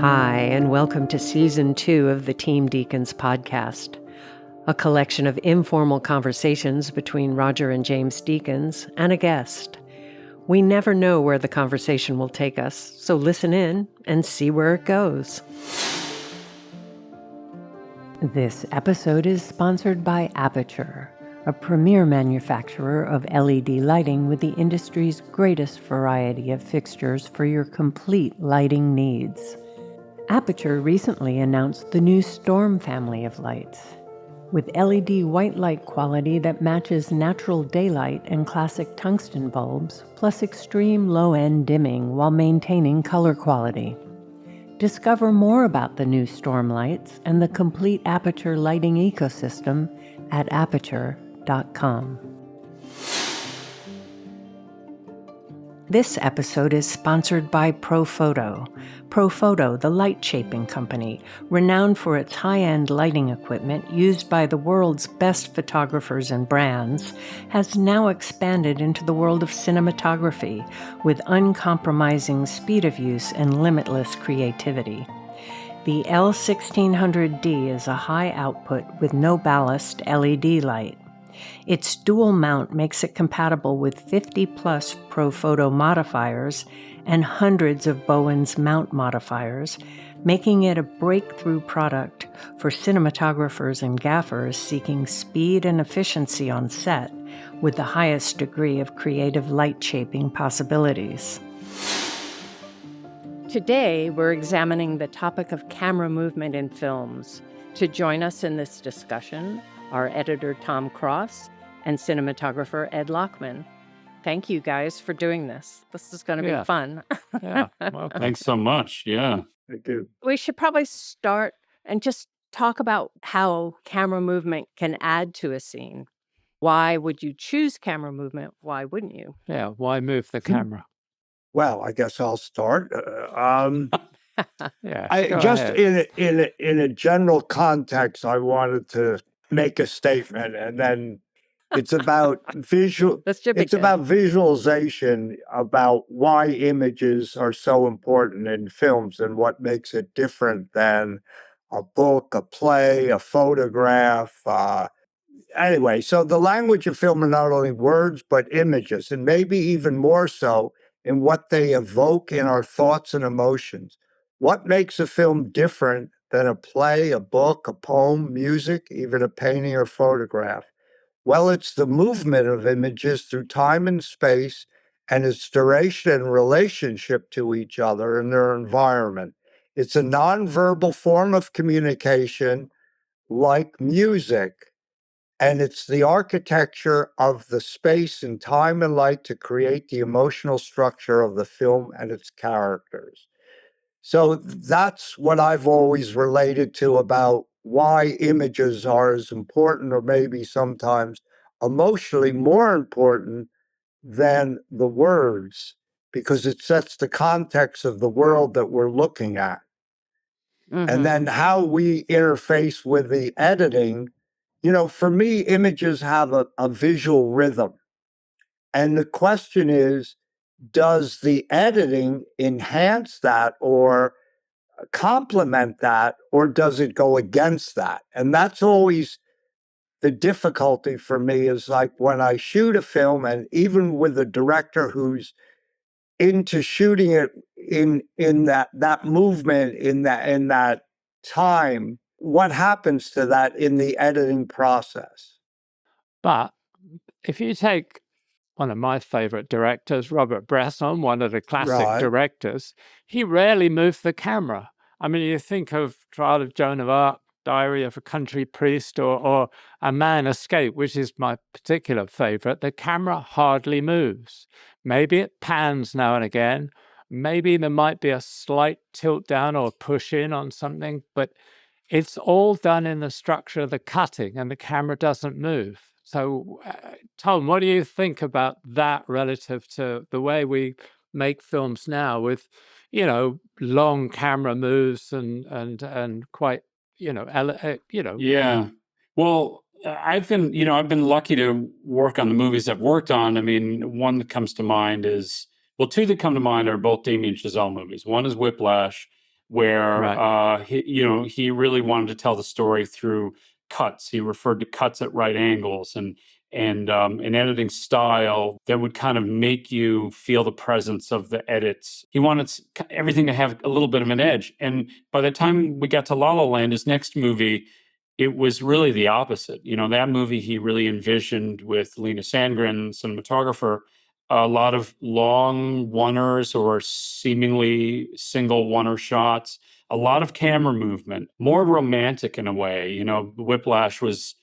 Hi, and welcome to Season 2 of the Team Deakins Podcast, a collection of informal conversations between Roger and James Deakins and a guest. We never know where the conversation will take us, so listen in and see where it goes. This episode is sponsored by Aperture, a premier manufacturer of LED lighting with the industry's greatest variety of fixtures for your complete lighting needs. Aperture recently announced the new Storm family of lights. With LED white light quality that matches natural daylight and classic tungsten bulbs, plus extreme low-end dimming while maintaining color quality. Discover more about the new Storm lights and the complete Aperture lighting ecosystem at aperture.com. This episode is sponsored by Profoto. Profoto, the light-shaping company, renowned for its high-end lighting equipment used by the world's best photographers and brands, has now expanded into the world of cinematography with uncompromising speed of use and limitless creativity. The L1600D is a high-output with no ballast LED light. Its dual mount makes it compatible with 50-plus Profoto modifiers and hundreds of Bowen's mount modifiers, making it a breakthrough product for cinematographers and gaffers seeking speed and efficiency on set with the highest degree of creative light-shaping possibilities. Today, we're examining the topic of camera movement in films. To join us in this discussion, our editor, Tom Cross, and cinematographer, Ed Lachman. Thank you guys for doing this. This is going to be fun. Yeah. Well, thanks so much. Yeah. Thank you. We should probably start and just talk about how camera movement can add to a scene. Why would you choose camera movement? Why wouldn't you? Yeah. Why move the camera? Well, I guess I'll start. Yeah. Just in a general context, I wanted to make a statement, and then it's about about visualization, about why images are so important in films and what makes it different than a book, a play, a photograph. Anyway, so the language of film are not only words, but images, and maybe even more so in what they evoke in our thoughts and emotions. What makes a film different than a play, a book, a poem, music, even a painting or photograph? Well, it's the movement of images through time and space and its duration and relationship to each other and their environment. It's a nonverbal form of communication like music. And it's the architecture of the space and time and light to create the emotional structure of the film and its characters. So that's what I've always related to about why images are as important, or maybe sometimes emotionally more important than the words, because it sets the context of the world that we're looking at. Mm-hmm. And then how we interface with the editing. You know, for me, images have a visual rhythm. And the question is, does the editing enhance that or complement that, or does it go against that? And that's always the difficulty for me, is like when I shoot a film, and even with a director who's into shooting it in that movement, in that time, what happens to that in the editing process? But if you take one of my favorite directors, Robert Bresson, one of the classic directors, he rarely moved the camera. I mean, you think of Trial of Joan of Arc, Diary of a Country Priest, or A Man Escape, which is my particular favorite. The camera hardly moves. Maybe it pans now and again. Maybe there might be a slight tilt down or push in on something, but it's all done in the structure of the cutting, and the camera doesn't move. So, Tom, what do you think about that relative to the way we make films now with, long camera moves and quite, Yeah. Well, I've been lucky to work on the movies I've worked on. I mean, one that comes to mind is, two that come to mind are both Damien Chazelle movies. One is Whiplash, where he really wanted to tell the story through cuts. He referred to cuts at right angles and an editing style that would kind of make you feel the presence of the edits. He wanted everything to have a little bit of an edge. And by the time we got to La La Land, his next movie, it was really the opposite. That movie he really envisioned with Lena Sandgren, cinematographer, a lot of long one-ers or seemingly single one-er shots, a lot of camera movement, more romantic in a way. Whiplash was,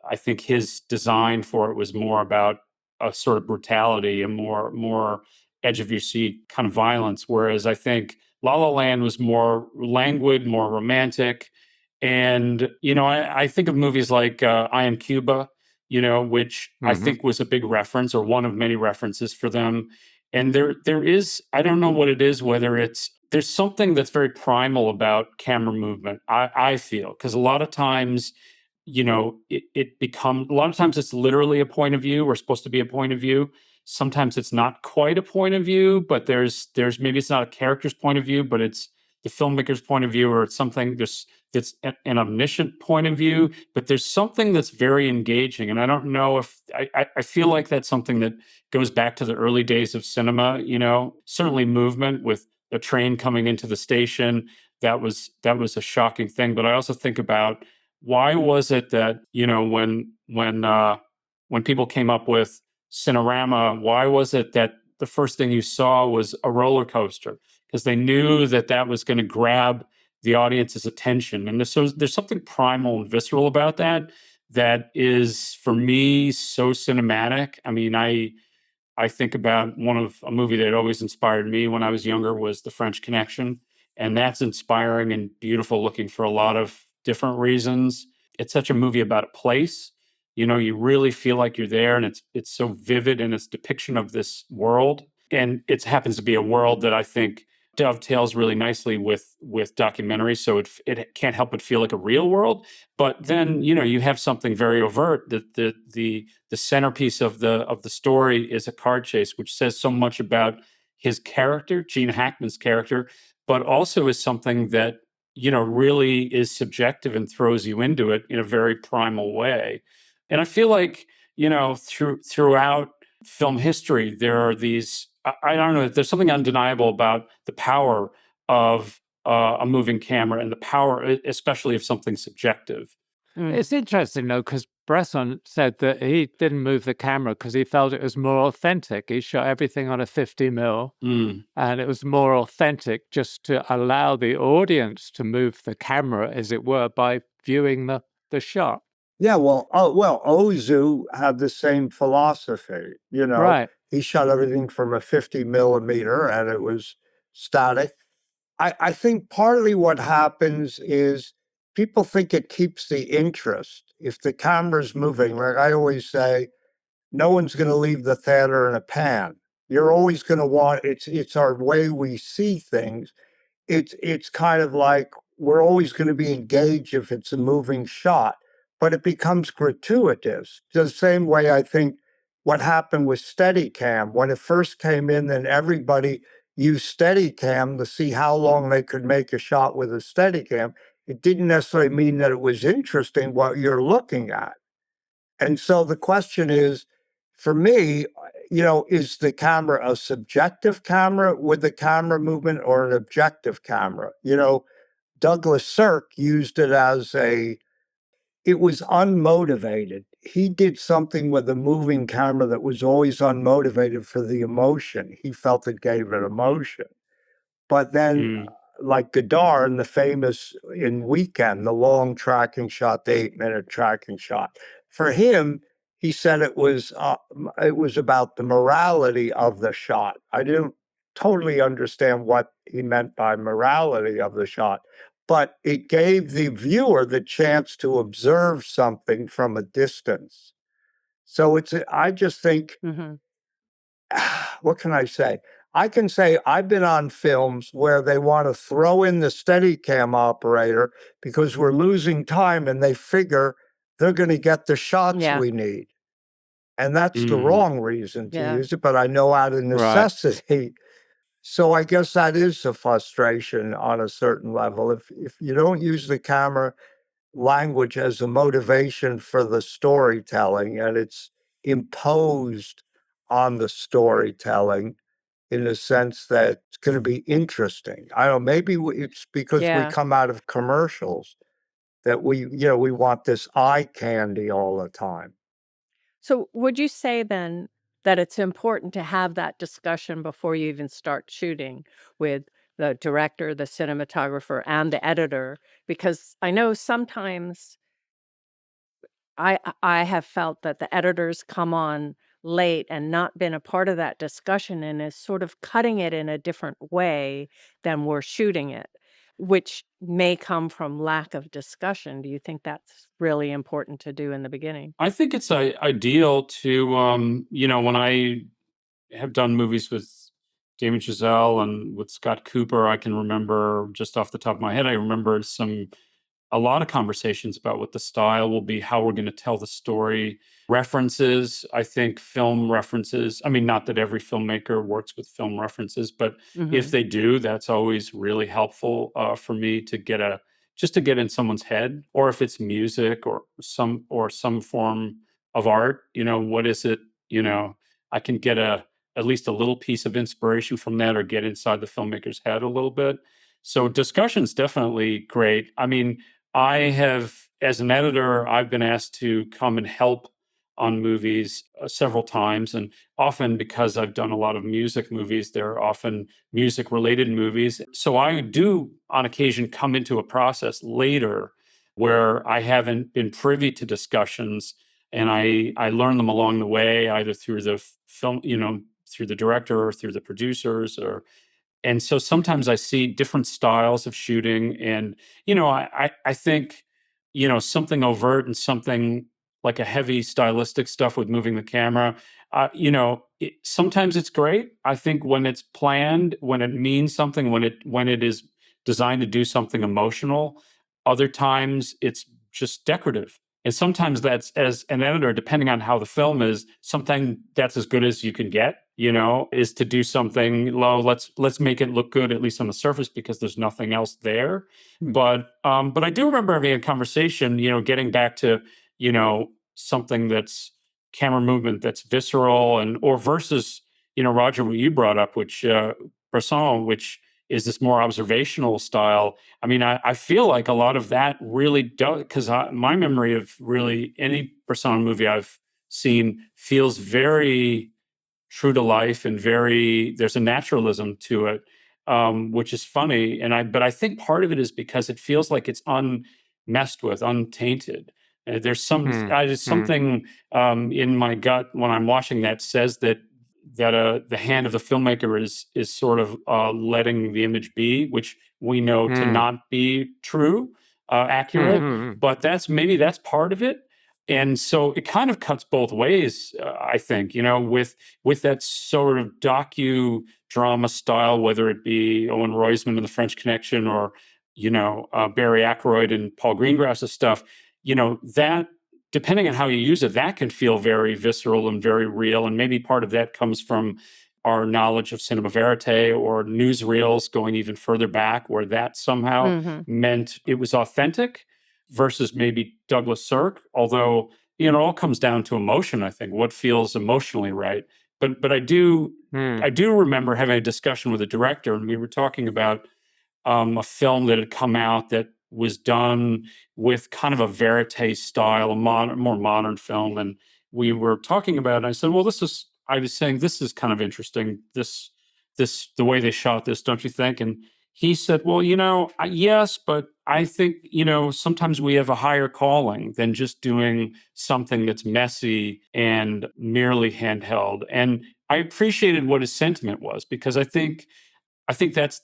I think his design for it was more about a sort of brutality and more edge of your seat kind of violence. Whereas I think La La Land was more languid, more romantic. And, I think of movies like I Am Cuba, which I think was a big reference or one of many references for them. And there is, I don't know what it is, whether there's something that's very primal about camera movement, I feel, because a lot of times, it becomes, a lot of times it's literally a point of view or supposed to be a point of view. Sometimes it's not quite a point of view, but there's maybe it's not a character's point of view, but it's the filmmaker's point of view, or it's something that's an omniscient point of view, but there's something that's very engaging. And I don't know if I feel like that's something that goes back to the early days of cinema, certainly movement with a train coming into the station. That was a shocking thing. But I also think about, why was it that, when people came up with Cinerama, why was it that the first thing you saw was a roller coaster? Because they knew that was going to grab the audience's attention. And there's something primal and visceral about that is, for me, so cinematic. I mean, I think about a movie that always inspired me when I was younger was The French Connection. And that's inspiring and beautiful looking for a lot of different reasons. It's such a movie about a place. You really feel like you're there, and it's so vivid in its depiction of this world. And it happens to be a world that I think dovetails really nicely with documentary, so it can't help but feel like a real world. But then you have something very overt, that the centerpiece of the story is a car chase, which says so much about his character, Gene Hackman's character, but also is something that really is subjective and throws you into it in a very primal way. And I feel like throughout film history, there are these, I don't know, there's something undeniable about the power of a moving camera, and the power, especially of something subjective. It's interesting, though, because Bresson said that he didn't move the camera because he felt it was more authentic. He shot everything on a 50 mil, and it was more authentic just to allow the audience to move the camera, as it were, by viewing the shot. Yeah, well, Ozu had the same philosophy. Right. He shot everything from a 50 millimeter, and it was static. I think partly what happens is people think it keeps the interest. If the camera's moving, like I always say, no one's going to leave the theater in a pan. You're always going to want, it's our way we see things. It's kind of like we're always going to be engaged if it's a moving shot, but it becomes gratuitous. The same way I think what happened with Steadicam, when it first came in, then everybody used Steadicam to see how long they could make a shot with a Steadicam. It didn't necessarily mean that it was interesting what you're looking at. And so the question is, for me, is the camera a subjective camera with the camera movement, or an objective camera? Douglas Sirk used it as it was unmotivated. He did something with a moving camera that was always unmotivated for the emotion. He felt it gave it emotion. But then, like Godard in the famous in Weekend, the long tracking shot, the 8-minute tracking shot. For him, he said it was about the morality of the shot. I didn't totally understand what he meant by morality of the shot, but it gave the viewer the chance to observe something from a distance. So I just think, what can I say? I can say I've been on films where they want to throw in the Steadicam operator because we're losing time, and they figure they're going to get the shots we need. And that's the wrong reason to use it, but I know out of necessity. So I guess that is a frustration on a certain level. If you don't use the camera language as a motivation for the storytelling, and it's imposed on the storytelling in the sense that it's going to be interesting. I don't know, maybe it's because we come out of commercials that we want this eye candy all the time. So would you say then that it's important to have that discussion before you even start shooting with the director, the cinematographer, and the editor? Because I know sometimes I have felt that the editors come on late and not been a part of that discussion and is sort of cutting it in a different way than we're shooting it, which may come from lack of discussion. Do you think that's really important to do in the beginning? I think it's ideal to, when I have done movies with Damien Chazelle and with Scott Cooper, I can remember just off the top of my head, I remember a lot of conversations about what the style will be, how we're going to tell the story. References, I think film references. I mean, not that every filmmaker works with film references, but if they do, that's always really helpful for me to get just to get in someone's head. Or if it's music or some form of art, what is it? I can get at least a little piece of inspiration from that, or get inside the filmmaker's head a little bit. So discussion's definitely great. I mean, as an editor, I've been asked to come and help on movies several times. And often, because I've done a lot of music movies, they're often music related movies. So I do, on occasion, come into a process later where I haven't been privy to discussions. And I learn them along the way, either through the film, through the director or through the producers, and so sometimes I see different styles of shooting, and I think something overt and something like a heavy stylistic stuff with moving the camera. Sometimes it's great. I think when it's planned, when it means something, when it is designed to do something emotional. Other times it's just decorative. And sometimes that's, as an editor, depending on how the film is, something that's as good as you can get, is to do something low. Let's make it look good, at least on the surface, because there's nothing else there. But I do remember having a conversation, getting back to, something that's camera movement that's visceral, or versus, Roger, what you brought up, which Bresson, which is this more observational style. I mean, I feel like a lot of that really does, because my memory of really any Bresson movie I've seen feels very true to life, and there's a naturalism to it, which is funny. But I think part of it is because it feels like it's unmessed with, untainted. There's something in my gut when I'm watching that says that the hand of the filmmaker is sort of letting the image be, which we know to not be true, accurate. But that's part of it. And so it kind of cuts both ways, I think, with that sort of docudrama style, whether it be Owen Roizman in The French Connection, or, Barry Ackroyd and Paul Greengrass's stuff, that, depending on how you use it, that can feel very visceral and very real. And maybe part of that comes from our knowledge of cinema verite or newsreels going even further back, where that somehow meant it was authentic, versus maybe Douglas Sirk. Although, it all comes down to emotion, I think, what feels emotionally right. But I do remember having a discussion with a director, and we were talking about a film that had come out that was done with kind of a verite style, a more modern film. And we were talking about it, and I said, well, I was saying, this is kind of interesting, the way they shot this, don't you think? And he said, well, yes, but I think, sometimes we have a higher calling than just doing something that's messy and merely handheld. And I appreciated what his sentiment was, because I think that's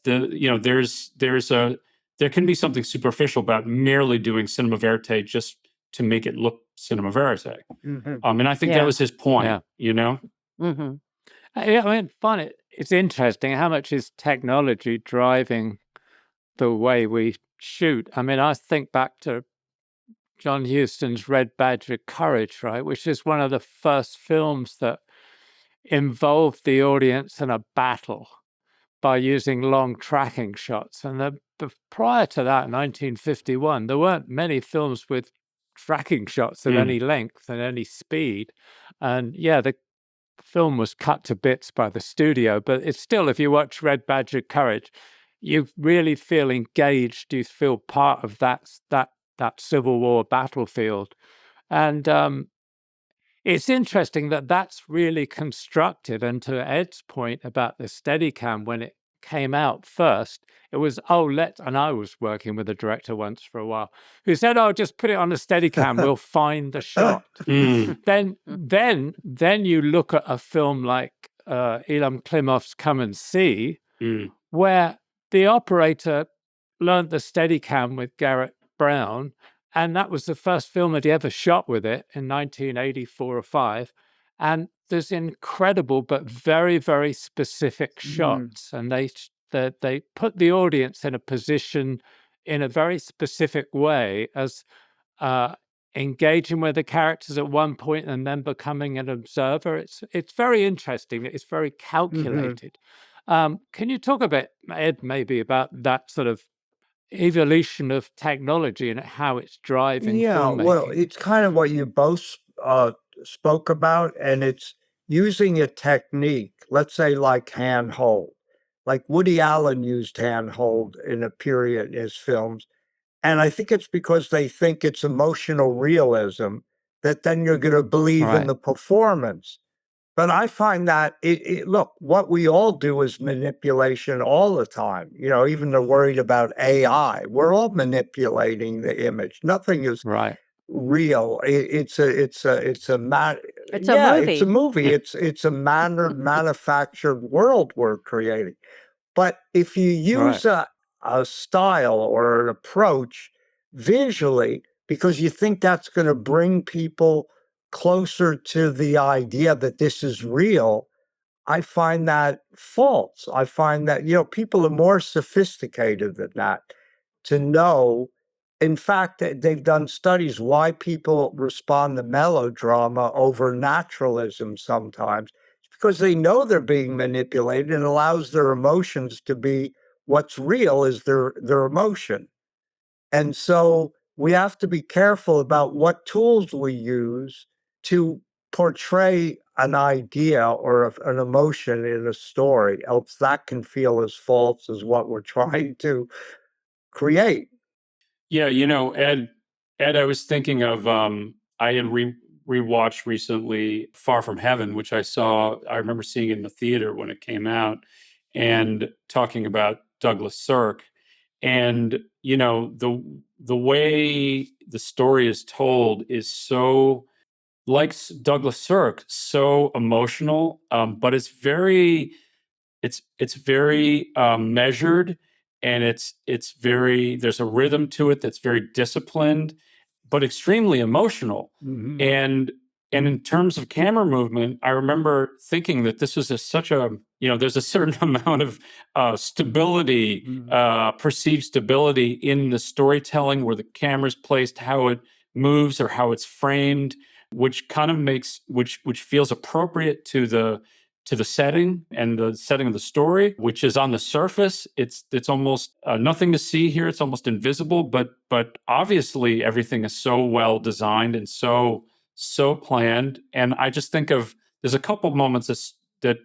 there can be something superficial about merely doing cinema verite just to make it look cinema verite. And I think that was his point, I mean, it's interesting how much is technology driving the way we shoot. I mean, I think back to John Huston's Red Badge of Courage, right, which is one of the first films that involved the audience in a battle, by using long tracking shots. And prior to that, 1951, there weren't many films with tracking shots of any length and any speed. And yeah, the film was cut to bits by the studio, but it's still, if you watch Red Badge of Courage, you really feel engaged. You feel part of that Civil War battlefield. And it's interesting that that's really constructed. And to Ed's point about the Steadicam, when it came out first, it was, and I was working with a director once for a while who said, just put it on a Steadicam, we'll find the shot. Then you look at a film like Elam Klimov's Come and See, where the operator learned the Steadicam with Garrett Brown, and that was the first film that he ever shot with it in 1984 or 5. And there's incredible but very, very specific shots. And they put the audience in a position in a very specific way as engaging with the characters at one point and then becoming an observer. It's very interesting. It's very calculated. Can you talk a bit, Ed, maybe about that sort of evolution of technology and how it's driving filmmaking? Well, it's kind of what you both spoke about, and it's using a technique, let's say like handhold. Like Woody Allen used handhold in a period in his films. And I think it's because they think it's emotional realism that then you're going to believe in the performance. But I find that, look, what we all do is manipulation all the time. Even they're worried about AI. We're all manipulating the image. Nothing is real. It's a movie. It's a movie. It's a manufactured world we're creating. But if you use a style or an approach visually, because you think that's going to bring people closer to the idea that this is real, I find that false. I find that, people are more sophisticated than that to know. In fact, they've done studies why people respond to melodrama over naturalism sometimes. It's because they know they're being manipulated and allows their emotions to be what's real is their emotion. And so we have to be careful about what tools we use to portray an idea or an emotion in a story, else that can feel as false as what we're trying to create. Yeah, Ed, I was thinking of, I had rewatched recently Far From Heaven, which I remember seeing it in the theater when it came out, and talking about Douglas Sirk. And, the way the story is told is so, like Douglas Sirk, so emotional, but it's very measured, and it's very, there's a rhythm to it that's very disciplined, but extremely emotional. And in terms of camera movement, I remember thinking that this was such a, there's a certain amount of stability, perceived stability in the storytelling, where the camera's placed, how it moves or how it's framed, which kind of makes, which feels appropriate to the setting and the setting of the story, which is on the surface. It's almost nothing to see here. It's almost invisible, but obviously everything is so well designed and so planned. And I just think there's a couple moments that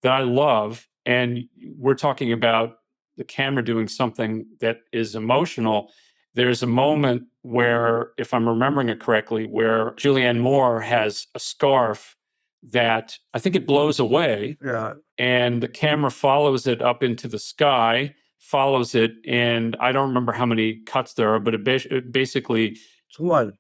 I love, and we're talking about the camera doing something that is emotional. There's a moment where, if I'm remembering it correctly, where Julianne Moore has a scarf that I think it blows away, and the camera follows it up into the sky, follows it, and I don't remember how many cuts there are, but it basically... It's one.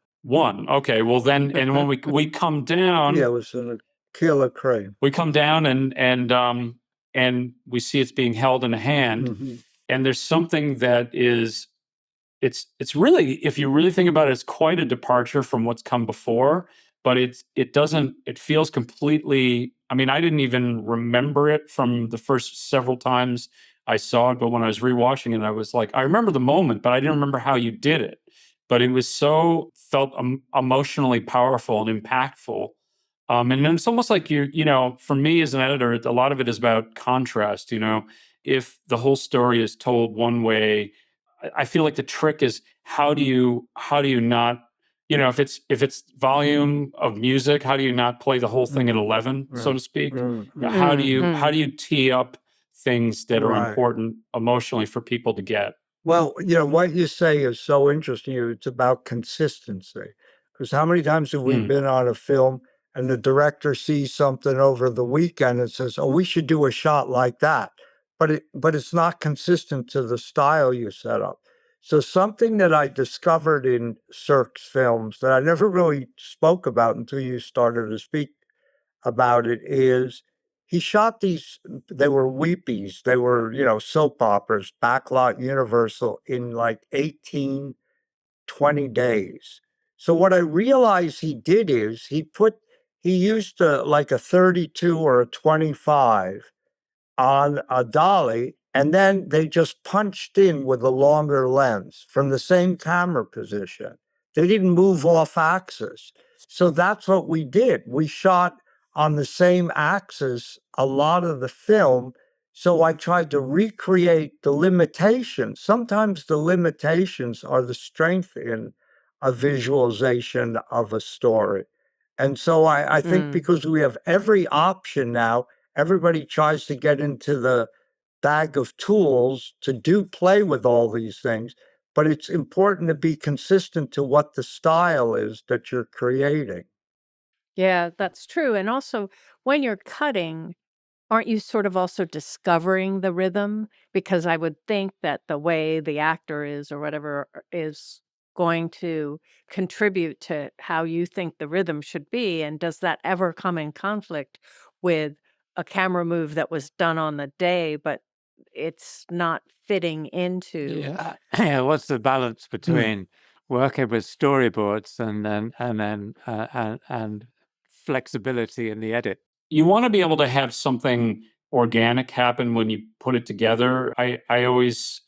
Okay, well then, and when we come down... Yeah, it was in a killer crane. We come down and we see it's being held in a hand, and there's something that is... It's really, if you really think about it, it's quite a departure from what's come before, but it feels completely, I mean, I didn't even remember it from the first several times I saw it, but when I was rewatching it, I was like, I remember the moment, but I didn't remember how you did it. But it was felt emotionally powerful and impactful. And then it's almost like for me as an editor, a lot of it is about contrast, if the whole story is told one way. I feel like the trick is how do you not, if it's volume of music, how do you not play the whole thing at 11, so to speak? How do you tee up things that are important emotionally for people to get? Well, what you say is so interesting. It's about consistency. Because how many times have we been on a film and the director sees something over the weekend and says, "Oh, we should do a shot like that," but it's not consistent to the style you set up. So something that I discovered in Sirk's films that I never really spoke about until you started to speak about it is he shot these, they were weepies, they were, soap operas, backlot Universal in like 18, 20 days. So what I realized he did is he used like a 32 or a 25 on a dolly, and then they just punched in with a longer lens from the same camera position. They didn't move off axis. So that's what we did. We shot on the same axis a lot of the film. So I tried to recreate the limitations. Sometimes the limitations are the strength in a visualization of a story. And so I think because we have every option now, everybody tries to get into the bag of tools to play with all these things, but it's important to be consistent to what the style is that you're creating. Yeah, that's true. And also, when you're cutting, aren't you sort of also discovering the rhythm? Because I would think that the way the actor is or whatever is going to contribute to how you think the rhythm should be. And does that ever come in conflict with a camera move that was done on the day, but it's not fitting into? Yeah. What's the balance between working with storyboards and flexibility in the edit? You want to be able to have something organic happen when you put it together. I always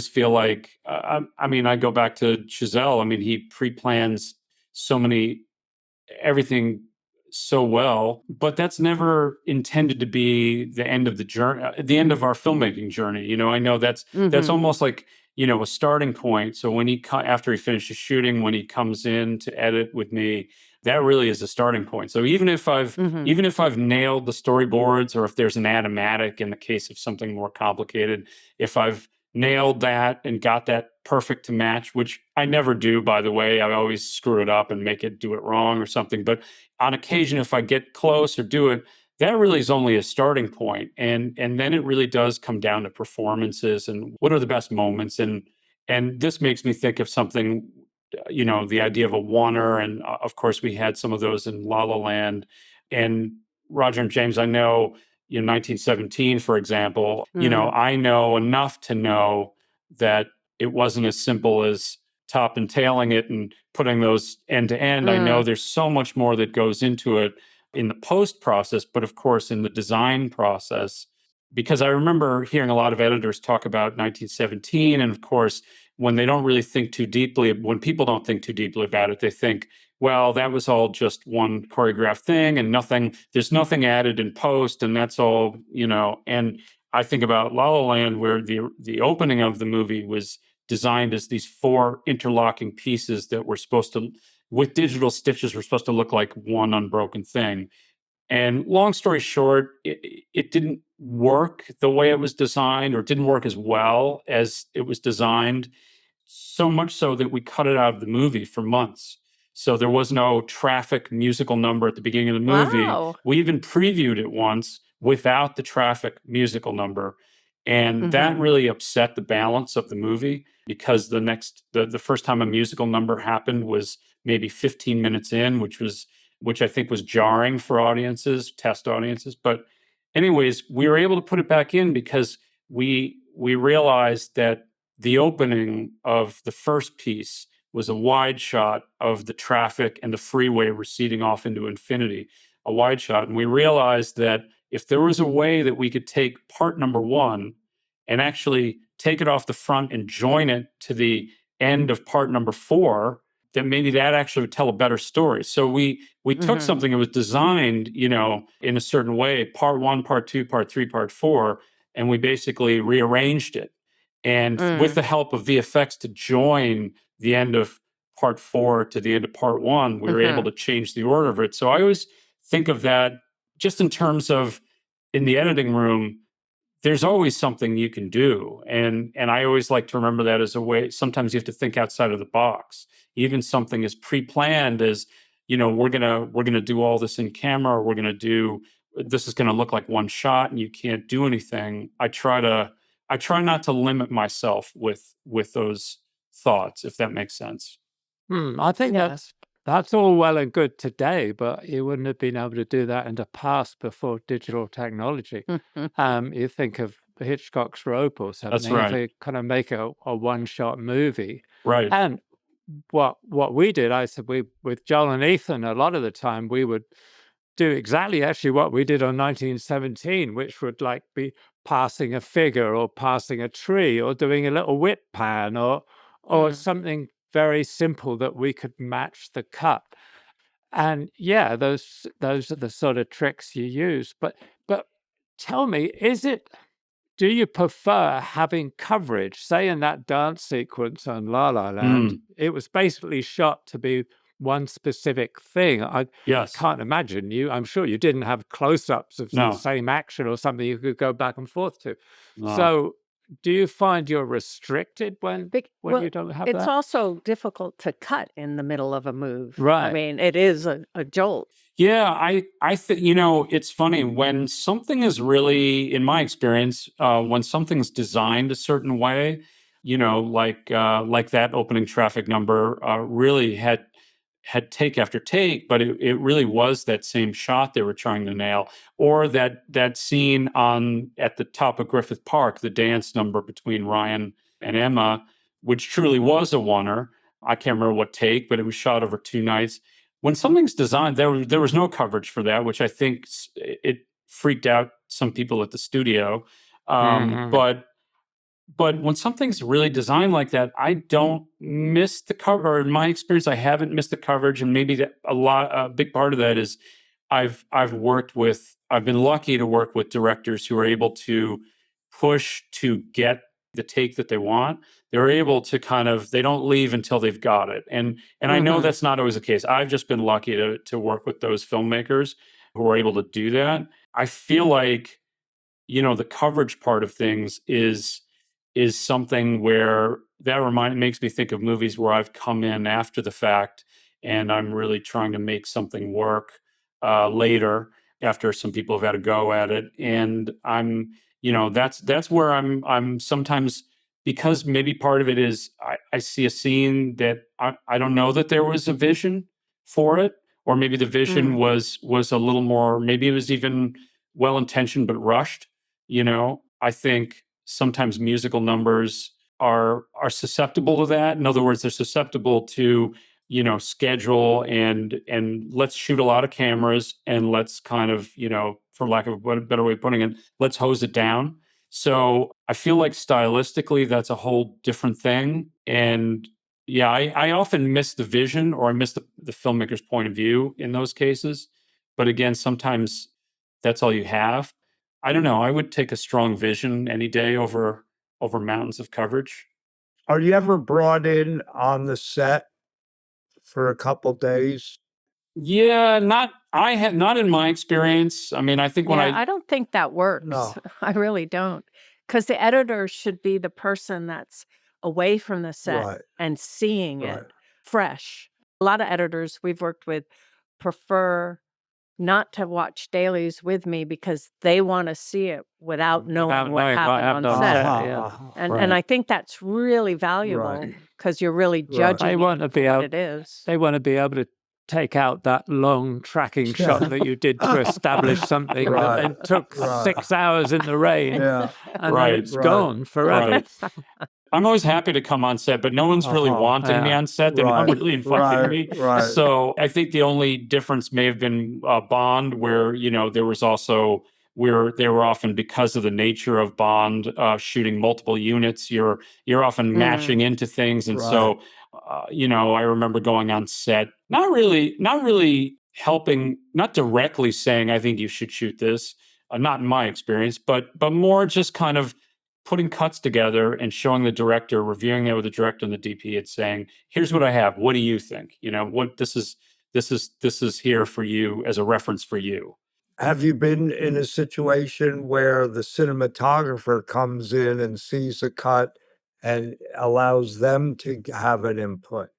feel like, I go back to Chazelle. He pre-plans everything so well, but that's never intended to be the end of the journey, the end of our filmmaking journey. I know that's almost like, a starting point. So when after he finishes shooting, when he comes in to edit with me, that really is a starting point. So even if I've nailed the storyboards, or if there's an animatic in the case of something more complicated, if I've nailed that and got that perfect to match, which I never do, by the way. I always screw it up and do it wrong or something. But on occasion, if I get close or do it, that really is only a starting point. And then it really does come down to performances and what are the best moments. And this makes me think of something, the idea of a oneer. And of course, we had some of those in La La Land. And Roger and James, I know, 1917, for example, I know enough to know that it wasn't as simple as top and tailing it and putting those end to end. I know there's so much more that goes into it in the post process, but of course in the design process, because I remember hearing a lot of editors talk about 1917. And of course, when they don't really think too deeply, when people don't think too deeply about it, they think, well, that was all just one choreographed thing and there's nothing added in post, and that's all, and I think about La La Land, where the opening of the movie was designed as these 4 interlocking pieces that were supposed to, with digital stitches, were supposed to look like one unbroken thing. And long story short, it didn't work the way it was designed, or it didn't work as well as it was designed, so much so that we cut it out of the movie for months. So there was no traffic musical number at the beginning of the movie. Wow. We even previewed it once without the traffic musical number. And that really upset the balance of the movie, because the first time a musical number happened was maybe 15 minutes in, which I think was jarring for test audiences. But anyways, we were able to put it back in because we realized that the opening of the first piece was a wide shot of the traffic and the freeway receding off into infinity, a wide shot. And we realized that if there was a way that we could take part number 1 and actually take it off the front and join it to the end of part number 4, then maybe that actually would tell a better story. So we took something that was designed, in a certain way, part 1, part 2, part 3, part 4, and we basically rearranged it. And with the help of VFX to join the end of part 4 to the end of part 1, we were able to change the order of it. So I always think of that just in terms of in the editing room, there's always something you can do. And I always like to remember that as a way, sometimes you have to think outside of the box. Even something as pre-planned as, we're gonna do all this in camera, or this is gonna look like one shot and you can't do anything. I try not to limit myself with those thoughts, if that makes sense. I think that's all well and good today, but you wouldn't have been able to do that in the past before digital technology. You think of Hitchcock's Rope or something. That's right. They kind of make a one-shot movie. Right. And what we did, I said, with Joel and Ethan, a lot of the time we would do exactly actually what we did on 1917, which would like be passing a figure or passing a tree or doing a little whip pan or something very simple that we could match the cut. And yeah, those are the sort of tricks you use. But tell me, do you prefer having coverage? Say in that dance sequence on La La Land, it was basically shot to be one specific thing. I can't imagine I'm sure you didn't have close-ups of the same action or something you could go back and forth to. No. So do you find you're restricted when you don't have that? It's also difficult to cut in the middle of a move. Right. I mean, it is a jolt. Yeah, I think, it's funny when something is really, in my experience, when something's designed a certain way, like that opening traffic number really had take after take, but it really was that same shot they were trying to nail. Or that scene at the top of Griffith Park, the dance number between Ryan and Emma, which truly was a oneer. I can't remember what take, but it was shot over 2 nights. When something's designed, there was no coverage for that, which I think it freaked out some people at the studio. But when something's really designed like that, I don't miss the cover. In my experience, I haven't missed the coverage, and maybe a big part of that is I've been lucky to work with directors who are able to push to get the take that they want. They're able to they don't leave until they've got it. And I know that's not always the case. I've just been lucky to work with those filmmakers who are able to do that. I feel like, the coverage part of things is something where that makes me think of movies where I've come in after the fact and I'm really trying to make something work later after some people have had a go at it. And I'm, that's where I'm sometimes, because maybe part of it is I see a scene that I don't know that there was a vision for it, or maybe the vision was a little more, maybe it was even well-intentioned but rushed. I think sometimes musical numbers are susceptible to that. In other words, they're susceptible to, schedule and let's shoot a lot of cameras and let's kind of, for lack of a better way of putting it, let's hose it down. So I feel like stylistically, that's a whole different thing. And yeah, I often miss the vision, or I miss the filmmaker's point of view in those cases. But again, sometimes that's all you have. I don't know. I would take a strong vision any day over mountains of coverage. Are you ever brought in on the set for a couple days? Yeah, not in my experience. I mean, I think I don't think that works. No. I really don't. Because the editor should be the person that's away from the set and seeing it fresh. A lot of editors we've worked with prefer not to watch dailies with me because they want to see it without knowing what happened on set. And I think that's really valuable because you're really judging what it is. They want to be able to take out that long tracking shot that you did to establish something and took 6 hours in the rain. And then it's gone forever. I'm always happy to come on set, but no one's really wanting me on set. They're not really inviting me. So I think the only difference may have been Bond, where, there was also where they were often, because of the nature of Bond, shooting multiple units, you're often matching into things. And so, I remember going on set, not really helping, not directly saying, I think you should shoot this. not in my experience, but more just kind of putting cuts together and showing the director, reviewing it with the director and the DP, and saying, "Here's what I have. What do you think? What this is here for you as a reference for you." Have you been in a situation where the cinematographer comes in and sees a cut and allows them to have an input?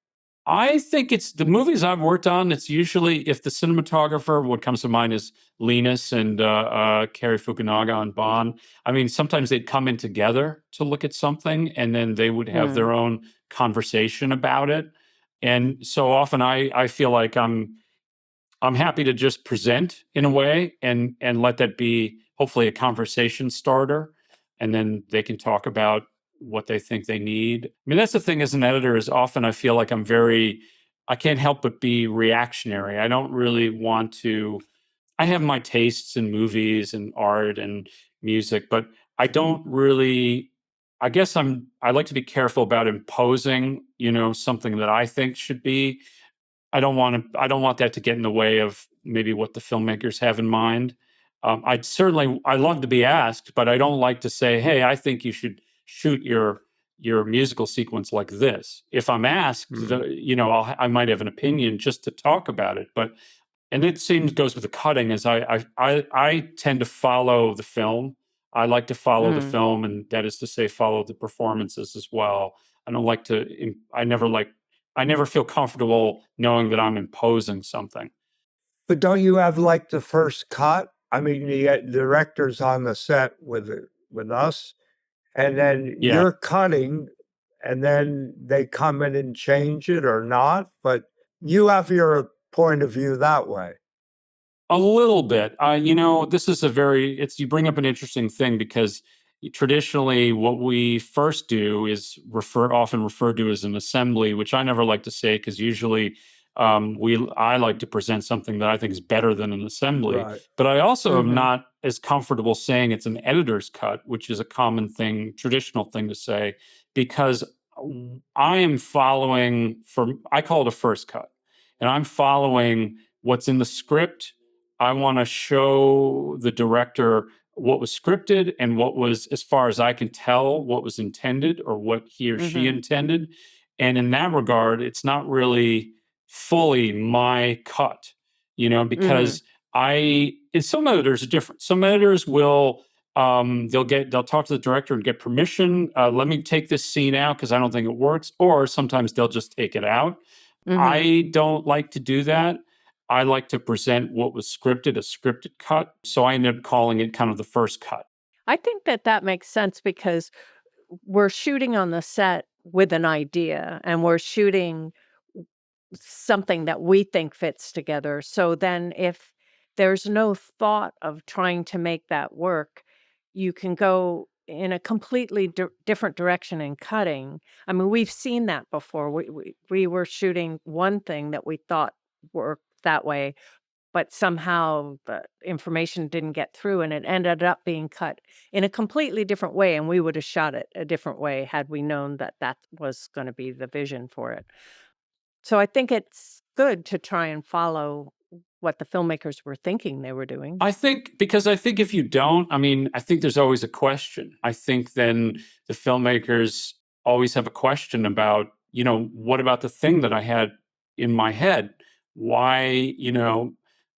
I think it's the movies I've worked on. It's usually, if the cinematographer, what comes to mind is Linus and Cary Fukunaga on Bond. I mean, sometimes they'd come in together to look at something, and then they would have their own conversation about it. And so often, I feel like I'm happy to just present in a way and let that be hopefully a conversation starter, and then they can talk about what they think they need. I mean, that's the thing as an editor, is often I feel like I can't help but be reactionary. I don't really want to, I have my tastes in movies and art and music, but I don't really, I guess I like to be careful about imposing, something that I think should be. I don't want that to get in the way of maybe what the filmmakers have in mind. I love to be asked, but I don't like to say, "Hey, I think you should shoot your musical sequence like this." If I'm asked, I might have an opinion just to talk about it. And it goes with the cutting, is I tend to follow the film. I like to follow the film, and that is to say, follow the performances as well. I don't like to. I never feel comfortable knowing that I'm imposing something. But don't you have like the first cut? I mean, you get directors on the set with us, and then you're cutting, and then they come in and change it or not. But you have your point of view that way. A little bit. This is you bring up an interesting thing, because traditionally what we first do is often referred to as an assembly, which I never like to say, because usually I like to present something that I think is better than an assembly. Right. But I also am not as comfortable saying it's an editor's cut, which is a common thing, traditional thing to say, because I am following I call it a first cut, and I'm following what's in the script. I want to show the director what was scripted and what was, as far as I can tell, what was intended, or what he or she intended. And in that regard, it's not really fully my cut, because some editors are different. Some editors will, they'll talk to the director and get permission. Let me take this scene out because I don't think it works. Or sometimes they'll just take it out. I don't like to do that. I like to present what was scripted, a scripted cut. So I ended up calling it kind of the first cut. I think that makes sense, because we're shooting on the set with an idea, and we're shooting something that we think fits together. So then if there's no thought of trying to make that work, you can go in a completely different direction in cutting. I mean, we've seen that before. We were shooting one thing that we thought worked that way, but somehow the information didn't get through, and it ended up being cut in a completely different way, and we would have shot it a different way had we known that that was going to be the vision for it. So I think it's good to try and follow what the filmmakers were thinking they were doing. Because I think if you don't, I think there's always a question. I think then the filmmakers always have a question about, what about the thing that I had in my head? Why,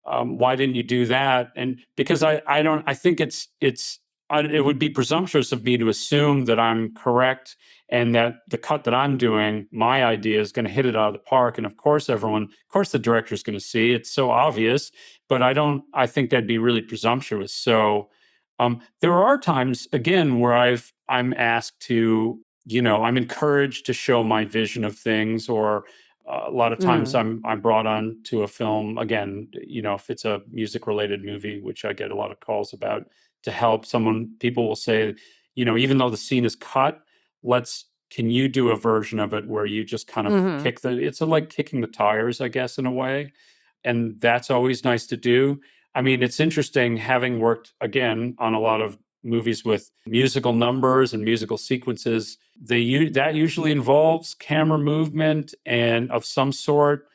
why didn't you do that? And because I think it would be presumptuous of me to assume that I'm correct, and that the cut that I'm doing, my idea, is going to hit it out of the park. And of course, the director is going to see. It's so obvious, but I think that'd be really presumptuous. So there are times, again, where I'm asked to, I'm encouraged to show my vision of things, or a lot of times I'm brought on to a film, again, if it's a music related movie, which I get a lot of calls about, to help people will say, even though the scene is cut, can you do a version of it where you just kind of it's like kicking the tires, I guess, in a way. And that's always nice to do. I mean, it's interesting, having worked, again, on a lot of movies with musical numbers and musical sequences, that usually involves camera movement and of some sort.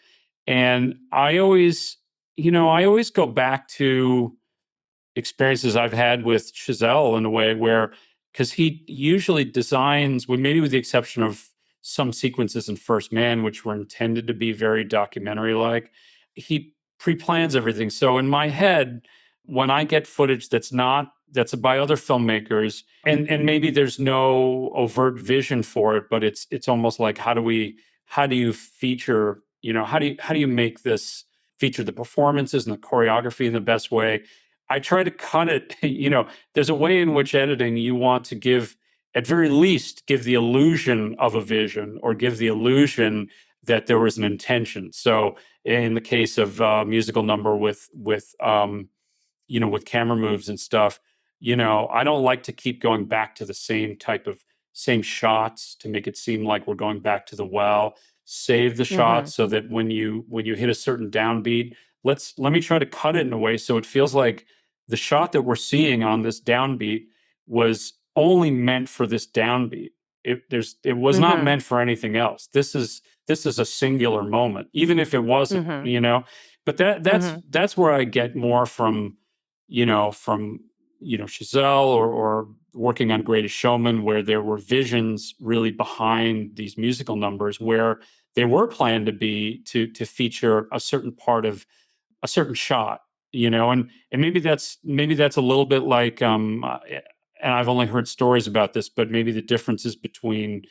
And I always go back to, experiences I've had with Chazelle in a way where, because he usually designs, well, maybe with the exception of some sequences in First Man, which were intended to be very documentary-like, he pre-plans everything. So in my head, when I get footage that's by other filmmakers, and maybe there's no overt vision for it, but it's almost like, how do you feature, how do you make this feature the performances and the choreography in the best way? I try to cut it, there's a way in which editing you want to give, at very least, give the illusion of a vision, or give the illusion that there was an intention. So in the case of musical number with camera moves and stuff, I don't like to keep going back to the same shots to make it seem like we're going back to the well. Save the shots so that when you hit a certain downbeat, let me try to cut it in a way so it feels like the shot that we're seeing on this downbeat was only meant for this downbeat. It was not meant for anything else. This is a singular moment, even if it wasn't, But that's where I get more from Chazelle, or working on Greatest Showman, where there were visions really behind these musical numbers, where they were planned to be to feature a certain part of a certain shot, and maybe that's a little bit like, and I've only heard stories about this, but maybe the differences between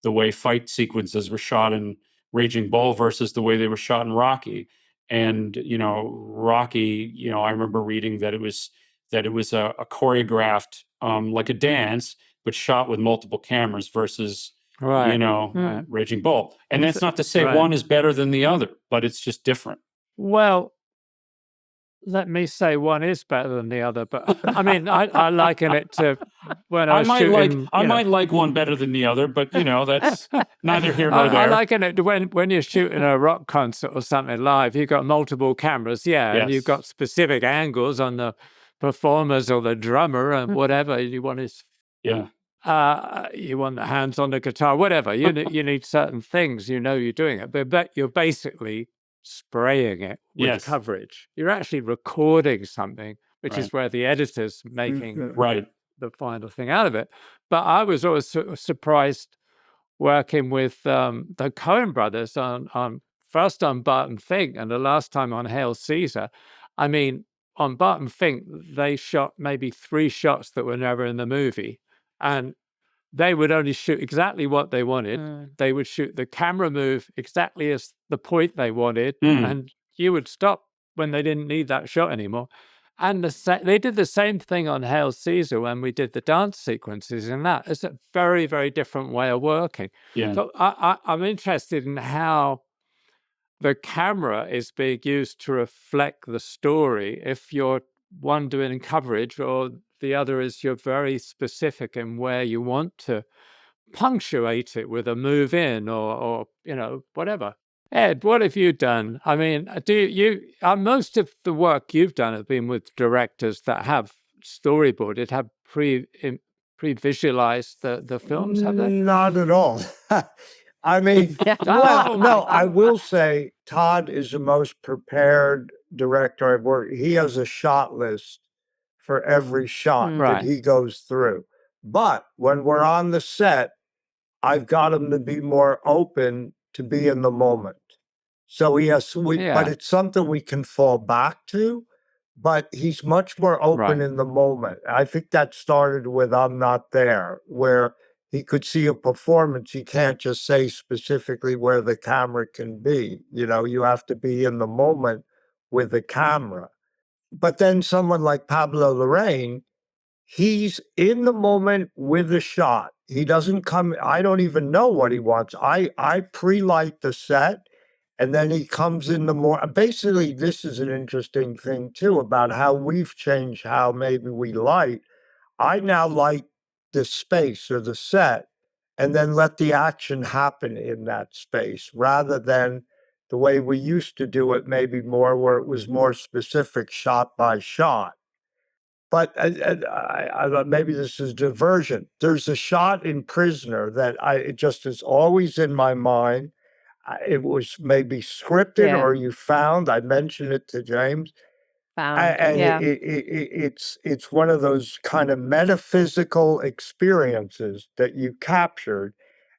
the way fight sequences were shot in Raging Bull versus the way they were shot in Rocky. And Rocky, I remember reading that it was a choreographed, like a dance, but shot with multiple cameras, versus Raging Bull. And that's not to say one is better than the other, but it's just different. Well, let me say one is better than the other, but I mean, I liken it to when I was shooting. I might like one better than the other, but that's neither here nor there. I liken it to when you're shooting a rock concert or something live. You've got multiple cameras, and you've got specific angles on the performers or the drummer and whatever you want is. You want the hands on the guitar, whatever. You need certain things. You're doing it, but you're basically spraying it with coverage. You're actually recording something, which is where the editor's making the final thing out of it. But I was always surprised working with the Coen brothers on first on Barton Fink and the last time on Hail Caesar. I mean, on Barton Fink, they shot maybe 3 shots that were never in the movie, and they would only shoot exactly what they wanted. They would shoot the camera move exactly as the point they wanted, and you would stop when they didn't need that shot anymore. And they did the same thing on Hail Caesar when we did the dance sequences in that. It's a very, very different way of working. So I'm interested in how the camera is being used to reflect the story, if you're one doing coverage or the other is you're very specific in where you want to punctuate it with a move in or whatever. Ed, what have you done? I mean, most of the work you've done have been with directors that have storyboarded, have pre-visualized the films, have they? Not at all. I mean, no, I will say Todd is the most prepared director I've worked. He has a shot list for every shot that he goes through. But when we're on the set, I've got him to be more open to be in the moment. So but it's something we can fall back to, but he's much more open in the moment. I think that started with I'm Not There, where he could see a performance. He can't just say specifically where the camera can be. You have to be in the moment with the camera. But then someone like Pablo Larraín, he's in the moment with the shot. He doesn't come, I don't even know what he wants. I pre-light the set, and then he comes in the more, basically this is an interesting thing too about how we've changed how maybe we light. I now light the space or the set and then let the action happen in that space, rather than the way we used to do it, maybe more where it was more specific shot by shot. But maybe this is diversion. There's a shot in Prisoner that it just is always in my mind. It was maybe scripted or you found, I mentioned it to James. It's one of those kind of metaphysical experiences that you captured,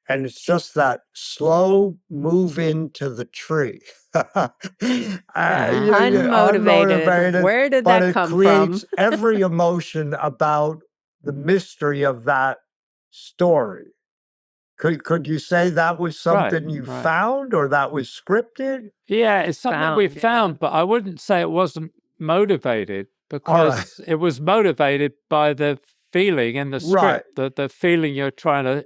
and it's just that slow move into the tree. Unmotivated. Where did that come from? But it creates every emotion about the mystery of that story. Could you say that was something you found, or that was scripted? Yeah, it's something we found, but I wouldn't say it wasn't motivated, because it was motivated by the feeling in the script, the feeling you're trying to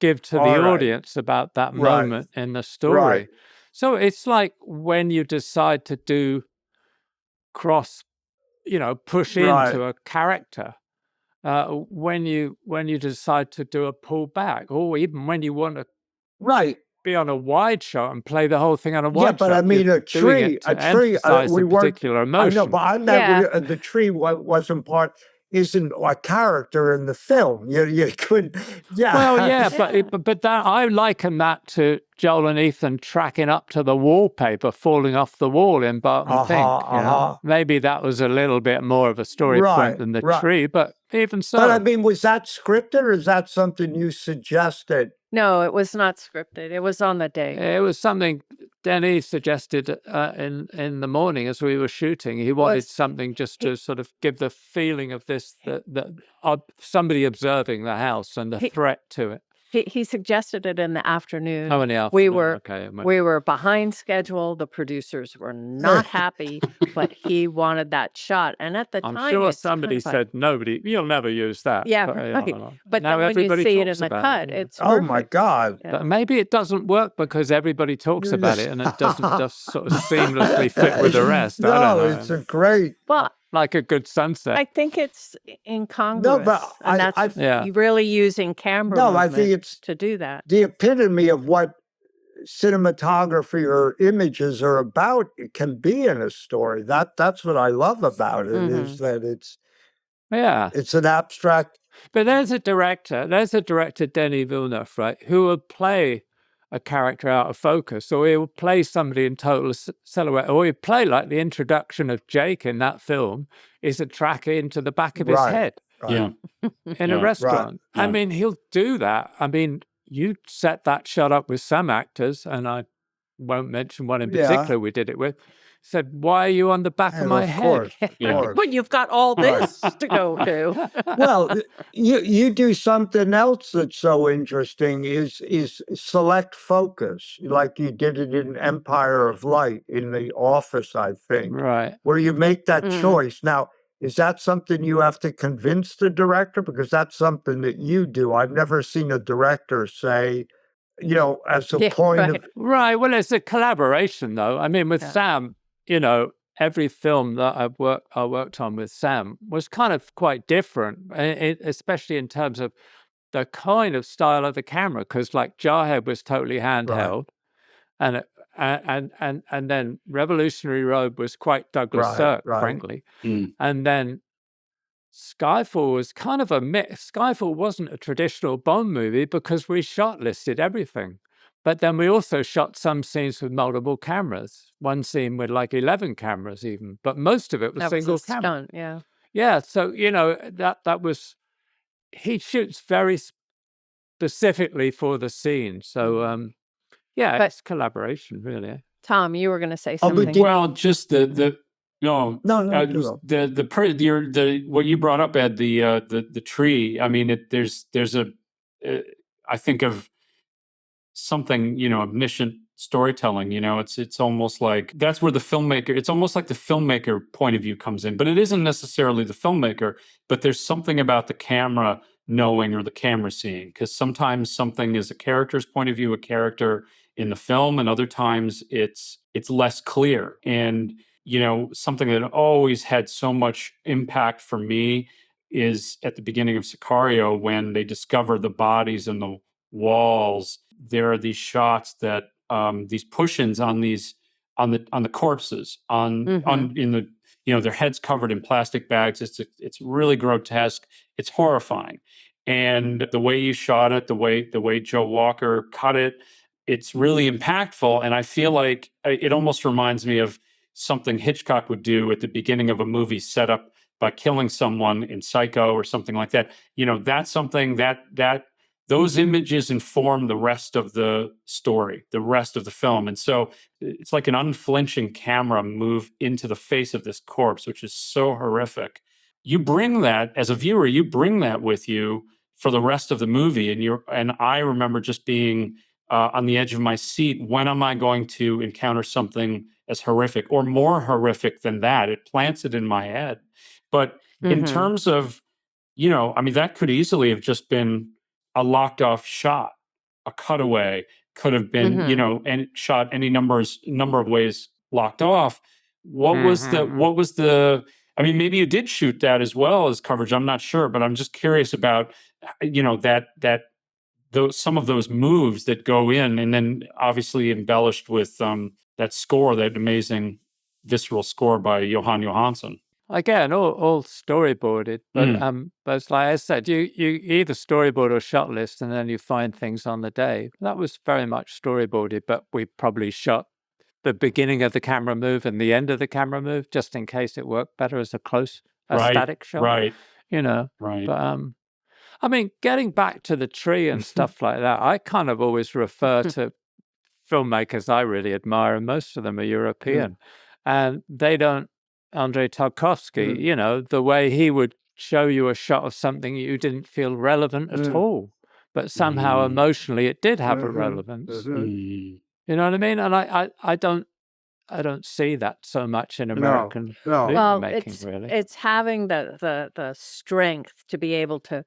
give to the audience about that moment in the story. So it's like when you decide to do push into a character, when you decide to do a pull back, or even when you want to be on a wide shot and play the whole thing on a wide shot. Yeah, but I mean, a tree, we particular emotion. I know, but I meant the tree isn't a character in the film. You couldn't. Yeah. Well, yeah, but that, I liken that to Joel and Ethan tracking up to the wallpaper falling off the wall in Barton Fink. Maybe that was a little bit more of a story point than the tree, but even so. But I mean, was that scripted, or is that something you suggested? No, it was not scripted. It was on the day. It was something Denny suggested in the morning as we were shooting. He wanted something just to sort of give the feeling of this, somebody observing the house and the threat to it. He suggested it in the afternoon. Oh, in the afternoon. We were behind schedule. The producers were not happy, but he wanted that shot. And at the time, I'm sure somebody said, "You'll never use that." Yeah, but now then when you see it in the cut, it's oh my God! But maybe it doesn't work because everybody talks about it, and it doesn't just sort of seamlessly fit with the rest. I don't know. It's a great. Well, like a good sunset. I think it's incongruous. No, but really using camera I think it's to do that. The epitome of what cinematography or images are about. It can be in a story. That's what I love about it, is that it's an abstract. But there's a director, Denis Villeneuve, right, who will play a character out of focus, or he'll play somebody in total silhouette, or he'll play like the introduction of Jake in that film is a track into the back of his head in a restaurant. I mean, he'll do that. I mean, you set that shot up with some actors, and I won't mention one in particular we did it with, said, "Why are you on the back of my head?" But you've got all this to go to. Well, you do something else that's so interesting is select focus, like you did it in Empire of Light in The Office, I think. Right. Where you make that choice. Now, is that something you have to convince the director? Because that's something that you do. I've never seen a director say, as a point of... Right. Well, it's a collaboration, though. I mean, with Sam, every film that I worked on with Sam was kind of quite different, especially in terms of the kind of style of the camera, because like Jarhead was totally handheld, and then Revolutionary Road was quite Douglas Sirk, frankly, and then Skyfall was kind of a mix. Skyfall wasn't a traditional Bond movie because we shot listed everything. But then we also shot some scenes with multiple cameras. One scene with like 11 cameras even. But most of it was single camera. Stunt, yeah. So, that was... He shoots very specifically for the scene. So, it's collaboration, really. Tom, you were going to say something. Well, just what you brought up, Ed, the tree. I mean, I think of something, omniscient storytelling. It's almost like that's where it's almost like the filmmaker point of view comes in, but it isn't necessarily the filmmaker, but there's something about the camera knowing or the camera seeing, because sometimes something is a character's point of view, a character in the film, and other times it's less clear. And something that always had so much impact for me is at the beginning of Sicario, when they discover the bodies in the walls. There are these shots that these push-ins on the corpses in the their heads covered in plastic bags. It's really grotesque. It's horrifying. And the way you shot it, the way Joe Walker cut it, it's really impactful. And I feel like it almost reminds me of something Hitchcock would do at the beginning of a movie, set up by killing someone in Psycho or something like that. That's something that those images inform the rest of the story, the rest of the film. And so it's like an unflinching camera move into the face of this corpse, which is so horrific. You bring that, as a viewer, you bring that with you for the rest of the movie. And I remember just being on the edge of my seat. When am I going to encounter something as horrific or more horrific than that? It plants it in my head. But in terms of, that could easily have just been a locked off shot, a cutaway, could have been, and shot any number of ways locked off. What was the, maybe you did shoot that as well as coverage. I'm not sure, but I'm just curious about, some of those moves that go in, and then obviously embellished with that score, that amazing visceral score by Johan Johansson. Again, all storyboarded, but it's like I said, you either storyboard or shot list, and then you find things on the day. That was very much storyboarded, but we probably shot the beginning of the camera move and the end of the camera move just in case it worked better as a static shot. Right. Right. But getting back to the tree and stuff like that, I kind of always refer to filmmakers I really admire, and most of them are European, and they don't. Andrei Tarkovsky, the way he would show you a shot of something you didn't feel relevant at all, but somehow emotionally it did have a relevance. You know what I mean? And I don't see that so much in American movie making, really. It's having the strength to be able to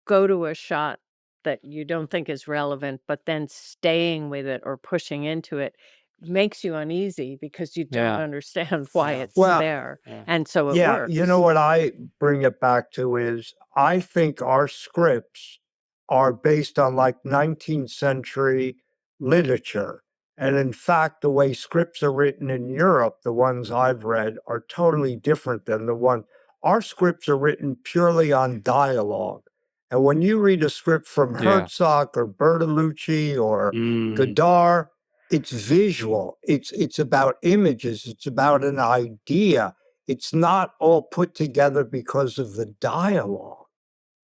go to a shot that you don't think is relevant, but then staying with it or pushing into it makes you uneasy because you don't understand why it's there. And so it works. You know what I bring it back to is I think our scripts are based on like 19th century literature. And in fact, the way scripts are written in Europe, the ones I've read, are totally different than the one. Our scripts are written purely on dialogue. And when you read a script from Herzog or Bertolucci or Godard, it's visual. It's about images. It's about an idea. It's not all put together because of the dialogue.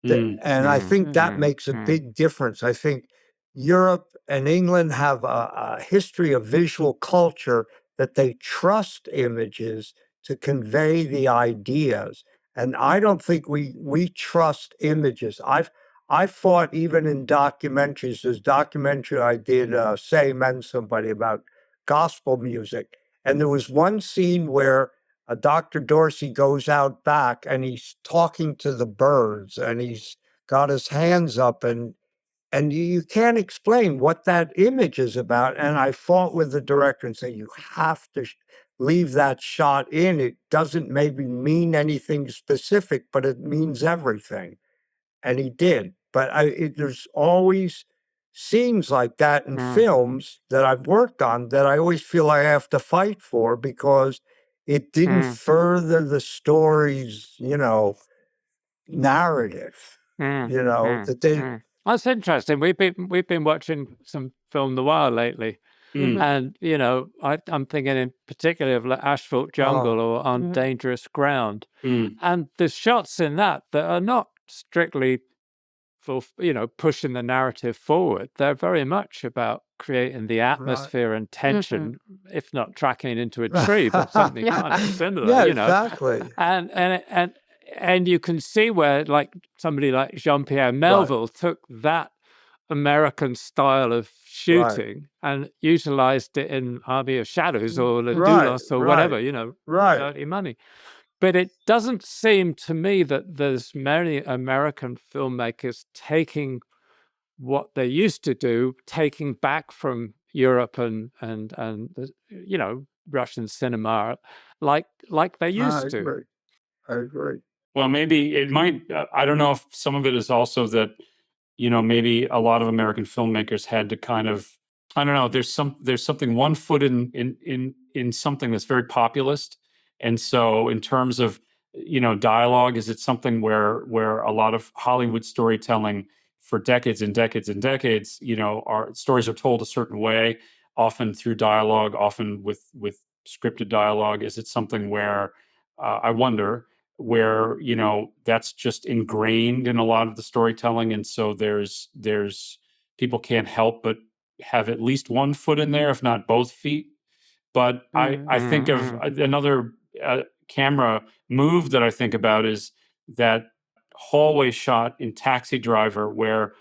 And I think that makes a big difference. I think Europe and England have a history of visual culture that they trust images to convey the ideas. And I don't think we trust images. I fought even in documentaries. There's a documentary I did, Say Men Somebody, about gospel music. And there was one scene where Dr. Dorsey goes out back and he's talking to the birds and he's got his hands up and you can't explain what that image is about. And I fought with the director and said, you have to leave that shot in. It doesn't maybe mean anything specific, but it means everything. And he did. But there's always scenes like that in films that I've worked on that I always feel I have to fight for because it didn't further the story's, narrative. That they. That's interesting. We've been watching some film noir lately, and I'm thinking in particular of like Asphalt Jungle or On Dangerous Ground, and there's shots in that are not strictly for pushing the narrative forward. They're very much about creating the atmosphere and tension, if not tracking into a tree, but something kind of similar. Exactly. And you can see where like somebody like Jean-Pierre Melville took that American style of shooting and utilized it in Army of Shadows or the Doulos or whatever, Dirty Money. But it doesn't seem to me that there's many American filmmakers taking what they used to do, taking back from Europe and Russian cinema like they used to. I agree. Well, maybe it might. I don't know if some of it is also that maybe a lot of American filmmakers had to kind of, I don't know. There's something, one foot in something that's very populist. And so in terms of, dialogue, is it something where a lot of Hollywood storytelling for decades and decades and decades, our stories are told a certain way, often through dialogue, often with scripted dialogue? Is it something where I wonder where, that's just ingrained in a lot of the storytelling, and so there's people can't help but have at least one foot in there, if not both feet. But I think of another camera move that I think about is that hallway shot in Taxi Driver where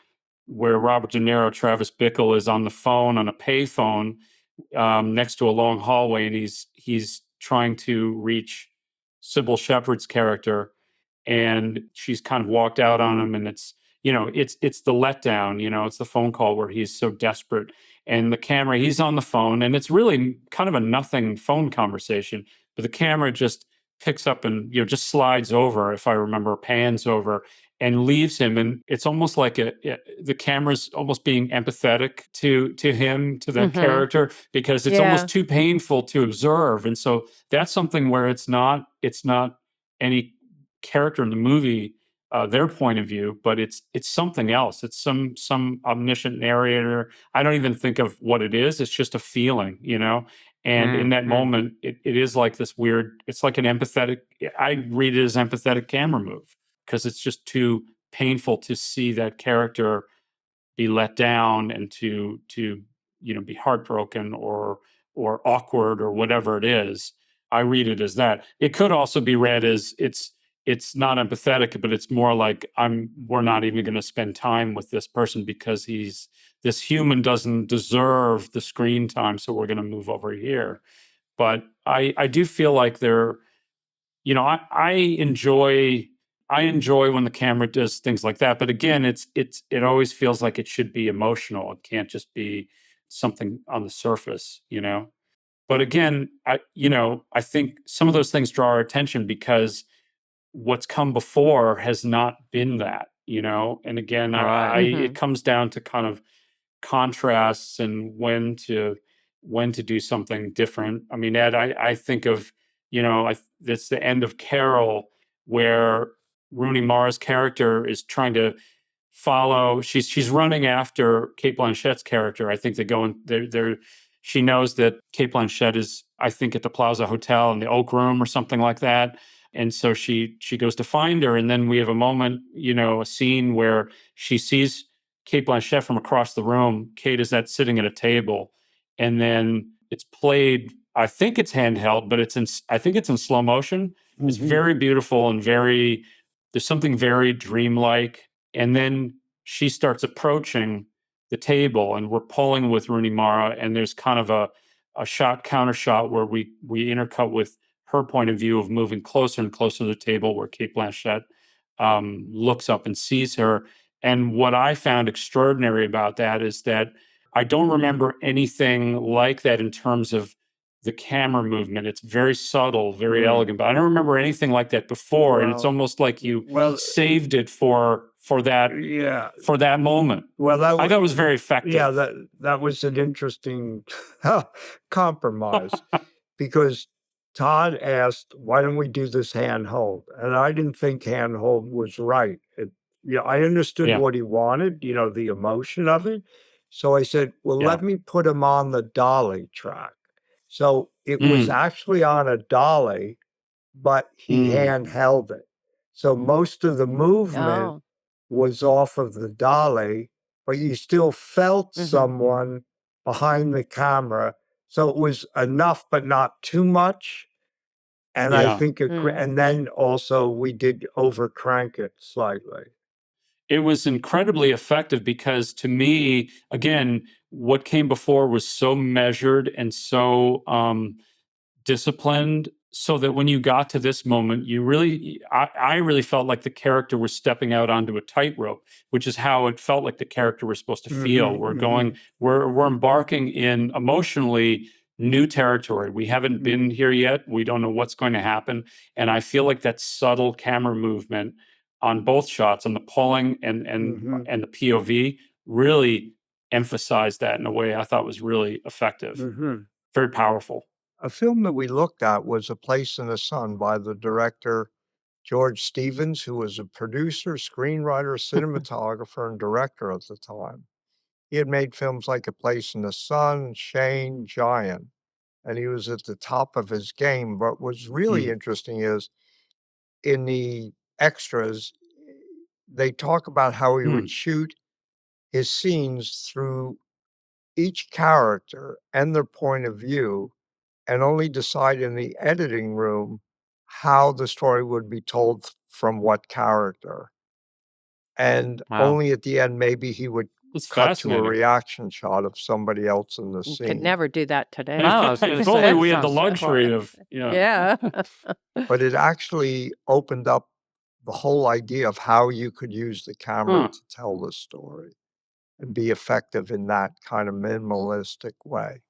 Robert De Niro, Travis Bickle, is on the phone, on a payphone, next to a long hallway, and he's trying to reach Sybil Shepherd's character, and she's kind of walked out on him, and it's the letdown, it's the phone call where he's so desperate, and the camera, he's on the phone, and it's really kind of a nothing phone conversation, but the camera just picks up and just slides over, if I remember, pans over and leaves him, and it's almost like the camera's almost being empathetic to him, to that character, because it's almost too painful to observe. And so that's something where it's not any character in the movie, their point of view, but it's something else. It's some omniscient narrator. I don't even think of what it is. It's just a feeling, and in that moment, it is like this weird, it's like an empathetic, I read it as empathetic camera move, because it's just too painful to see that character be let down and to be heartbroken or awkward or whatever it is. I read it as that. It could also be read as it's not empathetic, but it's more like we're not even going to spend time with this person because this human doesn't deserve the screen time, so we're going to move over here. But I do feel like I enjoy when the camera does things like that. But again, it always feels like it should be emotional. It can't just be something on the surface, But again, I think some of those things draw our attention because what's come before has not been that, And again, it comes down to kind of contrasts and when to do something different. I mean, Ed, I think of, it's the end of Carol where Rooney Mara's character is trying to follow. She's running after Cate Blanchett's character. I think they go in they're she knows that Cate Blanchett is, I think, at the Plaza Hotel in the Oak Room or something like that. And so she goes to find her, and then we have a moment, a scene where she sees Cate Blanchett from across the room. Cate is sitting at a table, and then it's played. I think it's handheld, but I think it's in slow motion. It's very beautiful and there's something very dreamlike. And then she starts approaching the table, and we're pulling with Rooney Mara, and there's kind of a shot counter shot where we intercut with her point of view of moving closer and closer to the table, where Cate Blanchett looks up and sees her. And what I found extraordinary about that is that I don't remember anything like that in terms of the camera movement. It's very subtle, very elegant, but I don't remember anything like that before. And it's almost like you saved it for that moment. Well, I thought it was very effective. Yeah, that was an interesting compromise because Todd asked, "Why don't we do this handhold?" And I didn't think handhold was right. I understood what he wanted, the emotion of it. So I said, "Well, let me put him on the dolly track." So it was actually on a dolly, but he handheld it. So most of the movement was off of the dolly, but you still felt someone behind the camera. So it was enough, but not too much. And I think, and then also we did over crank it slightly. It was incredibly effective because, to me, again, what came before was so measured and so disciplined, so that when you got to this moment, I really felt like the character was stepping out onto a tightrope, which is how it felt like the character was supposed to feel. We're embarking in emotionally new territory. We haven't been here yet. We don't know what's going to happen. And I feel like that subtle camera movement on both shots, on the pulling and the POV, really emphasized that in a way I thought was really effective. Very powerful. A film that we looked at was A Place in the Sun by the director George Stevens, who was a producer, screenwriter, cinematographer, and director at the time. He had made films like A Place in the Sun, Shane, Giant, and he was at the top of his game. But what's really interesting is in the extras, they talk about how he would shoot his scenes through each character and their point of view, and only decide in the editing room how the story would be told from what character. And only at the end, maybe he would cut to a reaction shot of somebody else in the You scene. could never do that today. If only we had the luxury of, Yeah. But it actually opened up the whole idea of how you could use the camera to tell the story and be effective in that kind of minimalistic way.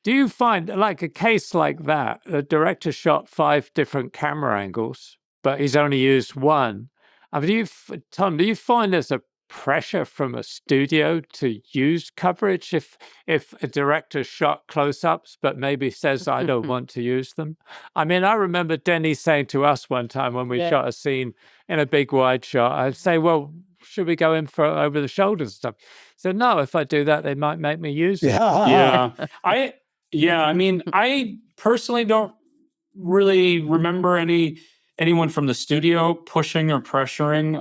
Do you find, like a case like that, the director shot 5 different camera angles, but he's only used one? I mean, Tom, do you find there's a pressure from a studio to use coverage if a director shot close-ups but maybe says, I don't want to use them? I mean, I remember Denny saying to us one time when we shot a scene in a big wide shot, I'd say, well, should we go in for over the shoulders stuff? He said, no, if I do that, they might make me use it. I mean, I personally don't really remember anyone from the studio pushing or pressuring.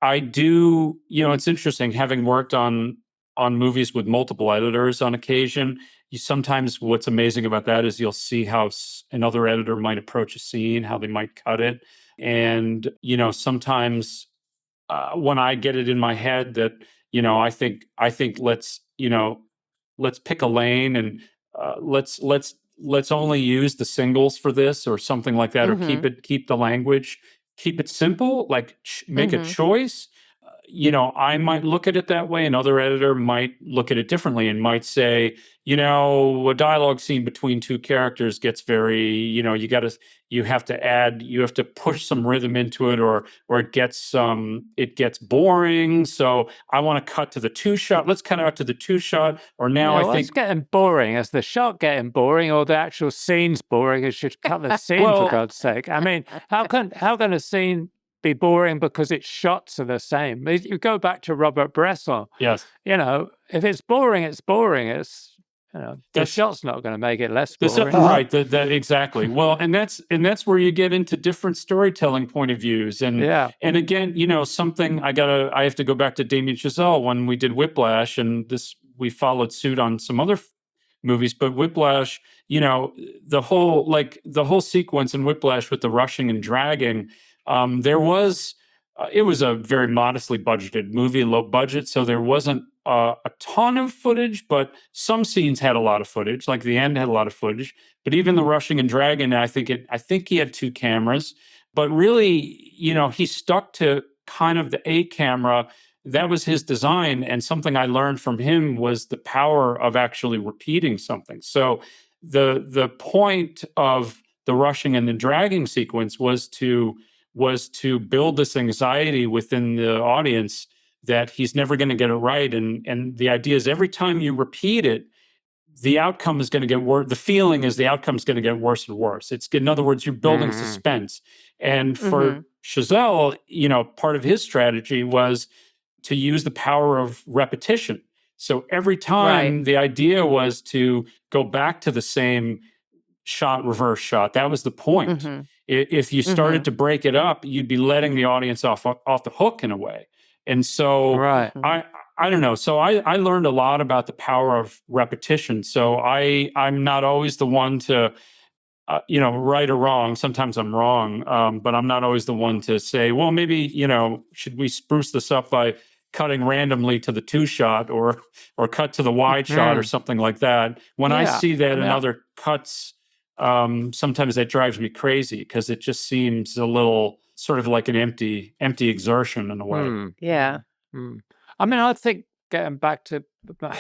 I do, it's interesting having worked on movies with multiple editors on occasion. Sometimes what's amazing about that is you'll see how another editor might approach a scene, how they might cut it. And, sometimes when I get it in my head that, I think let's pick a lane and let's only use the singles for this or something like that, or keep the language, keep it simple, like make a choice. I might look at it that way. Another editor might look at it differently and might say, a dialogue scene between 2 characters gets very, you have to push some rhythm into it, or it gets boring. So I want to cut to the 2 shot. Let's cut out to the 2 shot. Or now I think it's getting boring. Is the shot getting boring, or the actual scene's boring? It should cut the scene for God's sake. I mean, how can a scene be boring because its shots are the same? If you go back to Robert Bresson, yes, if it's boring, it's boring. It's the shot's not going to make it less boring. Right. That exactly. Well, and that's where you get into different storytelling point of views. And and again, something I have to go back to Damien Chazelle when we did Whiplash, and we followed suit on some other movies, but Whiplash, the whole sequence in Whiplash with the rushing and dragging, it was a very modestly budgeted movie, low budget, so there wasn't a ton of footage, but some scenes had a lot of footage, like the end had a lot of footage. But even the rushing and dragging, I think he had 2 cameras, but really, he stuck to kind of the A camera. That was his design, and something I learned from him was the power of actually repeating something. So the point of the rushing and the dragging sequence was to build this anxiety within the audience that he's never going to get it right. And the idea is every time you repeat it, the outcome is going to get worse. The feeling is the outcome is going to get worse and worse. In other words, you're building suspense. And for Chazelle, part of his strategy was to use the power of repetition. So every time the idea was to go back to the same shot, reverse shot. That was the point. If you started to break it up, you'd be letting the audience off the hook in a way. And so I don't know. So I learned a lot about the power of repetition. So I'm not always the one to, right or wrong. Sometimes I'm wrong, but I'm not always the one to say, well, maybe, should we spruce this up by cutting randomly to the 2 shot or cut to the wide shot or something like that. When I see that in other cuts, sometimes that drives me crazy because it just seems a little sort of like an empty exertion in a way. I mean, I think getting back to my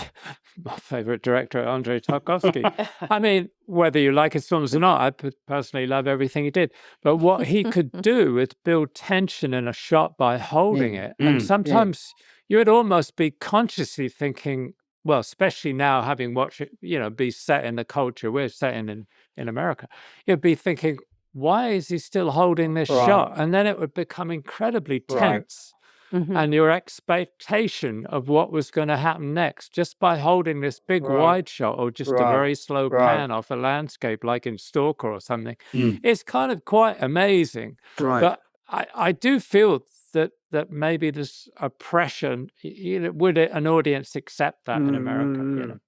favorite director, Andrei Tarkovsky, I mean, whether you like his films or not, I personally love everything he did. But what he could do is build tension in a shot by holding it. And sometimes you would almost be consciously thinking, well, especially now having watched it, be set in the culture we're set in America, you'd be thinking, why is he still holding this shot? And then it would become incredibly tense. and your expectation of what was going to happen next just by holding this big wide shot or just a very slow pan off a landscape like in Stalker or something. It's kind of quite amazing. But I do feel that maybe there's a pressure. Would an audience accept that in America?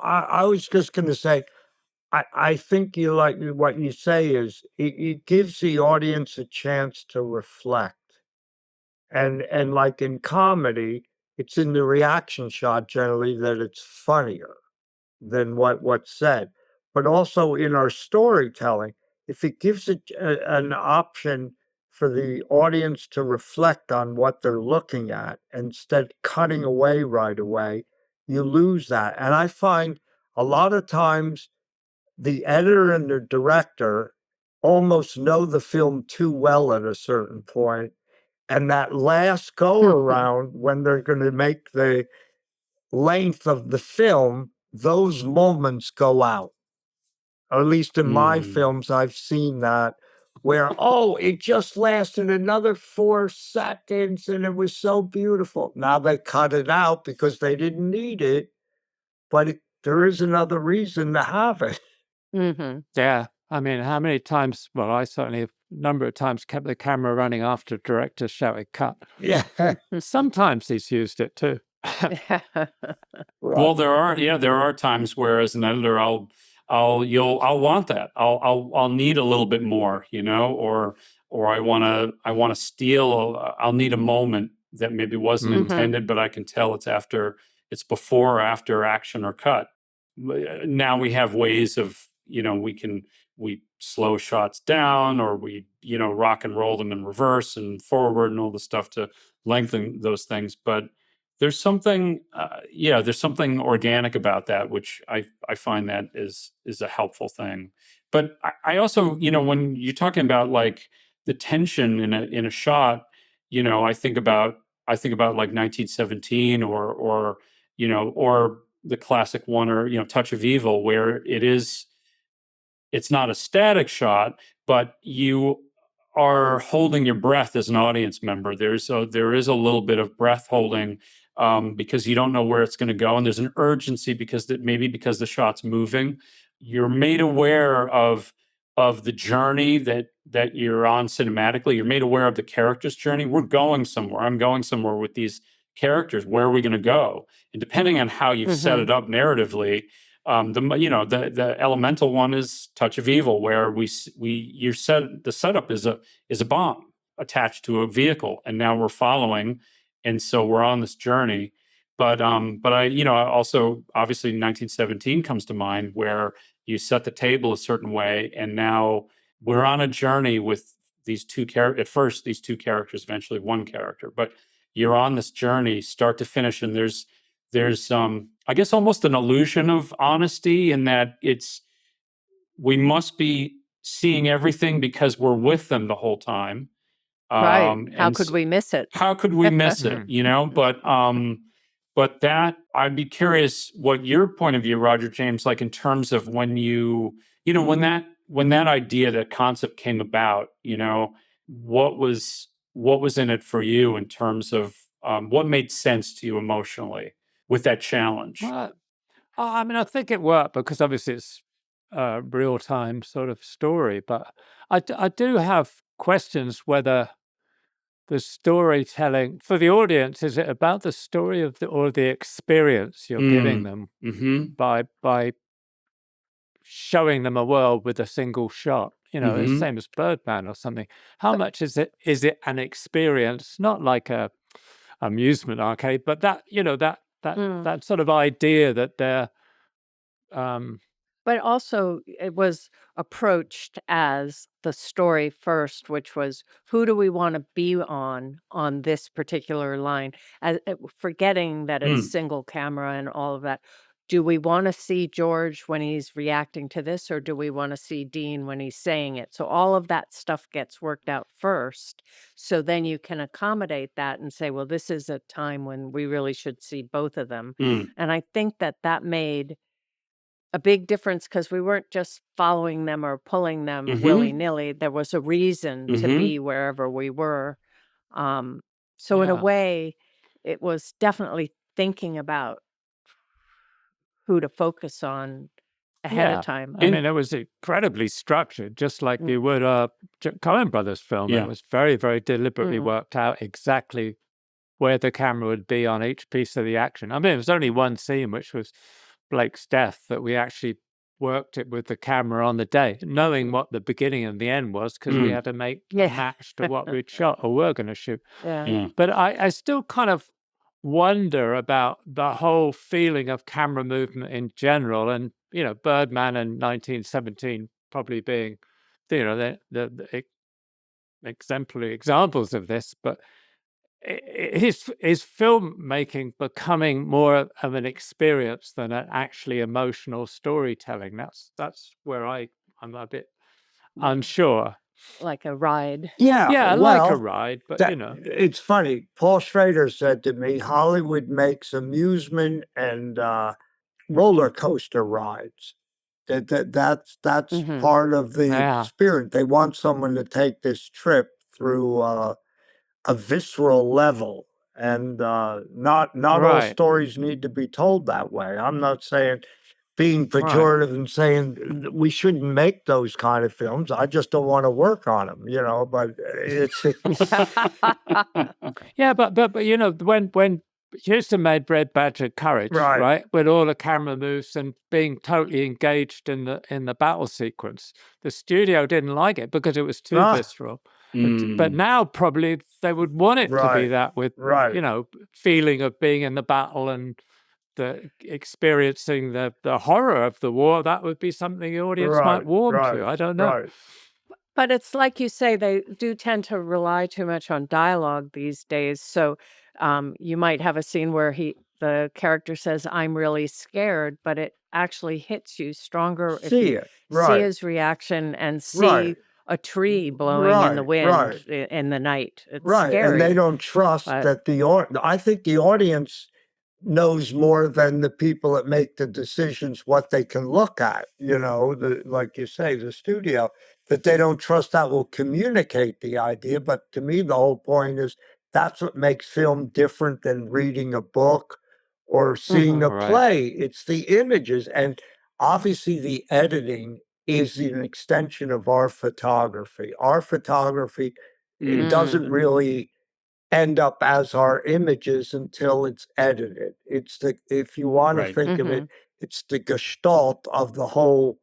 I was just going to say, I think you like what you say is it gives the audience a chance to reflect. And like in comedy, it's in the reaction shot generally that it's funnier than what's said. But also in our storytelling, if it gives it an option for the audience to reflect on what they're looking at instead of cutting away right away, you lose that. And I find a lot of times the editor and the director almost know the film too well at a certain point. And that last go around when they're going to make the length of the film, those moments go out. Or at least in my films, I've seen that where, it just lasted another 4 seconds and it was so beautiful. Now they cut it out because they didn't need it, but there is another reason to have it. Yeah. I mean, how many times, well, I certainly a number of times kept the camera running after directors shouted cut. Yeah. Sometimes he's used it too. Well, there are times where as an editor, I'll want that. I'll need a little bit more, or I want to steal. I'll need a moment that maybe wasn't intended, but I can tell it's before or after action or cut. Now we have ways of, we slow shots down, or we, rock and roll them in reverse and forward and all the stuff to lengthen those things. But there's something, there's something organic about that, which I find that is a helpful thing. But I also, when you're talking about like the tension in a shot, I think about like 1917 or the classic one, or Touch of Evil, where it's not a static shot, but you are holding your breath as an audience member. There is a little bit of breath holding, because you don't know where it's going to go, and there's an urgency because the shot's moving. You're made aware of the journey that you're on cinematically. You're made aware of the character's journey. We're going somewhere. I'm going somewhere with these characters. Where are we going to go? And depending on how you've set it up narratively, the elemental one is Touch of Evil, where the setup is a bomb attached to a vehicle, and now we're following, and so we're on this journey. But I also obviously 1917 comes to mind, where you set the table a certain way, and now we're on a journey with these two characters. At first, these two characters, eventually one character, but you're on this journey, start to finish, and there's I guess almost an illusion of honesty in that we must be seeing everything because we're with them the whole time. Right. How could we miss it? How could we miss it? But that, I'd be curious what your point of view, Roger James, like in terms of when when that idea, that concept came about, what was in it for you in terms of what made sense to you emotionally with that challenge? Well, I mean, I think it worked because obviously it's a real-time sort of story, but I do have questions whether the storytelling for the audience, is it about the story or the experience you're giving them by showing them a world with a single shot? It's the same as Birdman or something. How much is it an experience, not like a amusement arcade, but that that sort of idea that they're But also, it was approached as the story first, which was who do we want to be on this particular line, forgetting that it's single camera and all of that. Do we want to see George when he's reacting to this, or do we want to see Dean when he's saying it? So all of that stuff gets worked out first. So then you can accommodate that and say, well, this is a time when we really should see both of them. And I think that made a big difference because we weren't just following them or pulling them willy-nilly. There was a reason to be wherever we were. So in a way, it was definitely thinking about who to focus on ahead of time. I mean, it was incredibly structured, just like you would a Coen Brothers film. It was very, very deliberately worked out exactly where the camera would be on each piece of the action. I mean, it was only one scene, which was Blake's death, that we actually worked it with the camera on the day, knowing what the beginning and the end was, because we had to make a match to what we'd shot or were going to shoot. But I still kind of wonder about the whole feeling of camera movement in general, and Birdman and 1917 probably being the exemplary examples of this. But is filmmaking becoming more of an experience than an actually emotional storytelling? That's where I'm a bit unsure. Like a ride. Yeah, like a ride, but it's funny. Paul Schrader said to me, Hollywood makes amusement and roller coaster rides. That's part of the experience. They want someone to take this trip through a visceral level, and not all stories need to be told that way. I'm not saying being pejorative and saying we shouldn't make those kind of films. I just don't want to work on them, but it's but when Houston made Red Badger Courage, right, with all the camera moves and being totally engaged in the battle sequence, the studio didn't like it because it was too visceral. But now probably they would want it to be that, with feeling of being in the battle and the experiencing the horror of the war. That would be something the audience might warm to. I don't know. But it's like you say, they do tend to rely too much on dialogue these days. So you might have a scene where the character says, "I'm really scared," but it actually hits you stronger if you see his reaction and see a tree blowing in the wind in the night. It's scary. And they don't trust that I think the audience knows more than the people that make the decisions what they can look at, like you say, the studio, that they don't trust that will communicate the idea. But to me, the whole point is that's what makes film different than reading a book or seeing a play. It's the images. And obviously the editing is an extension of our photography. Our photography, it doesn't really end up as our images until it's edited. If you want to think of it, it's the gestalt of the whole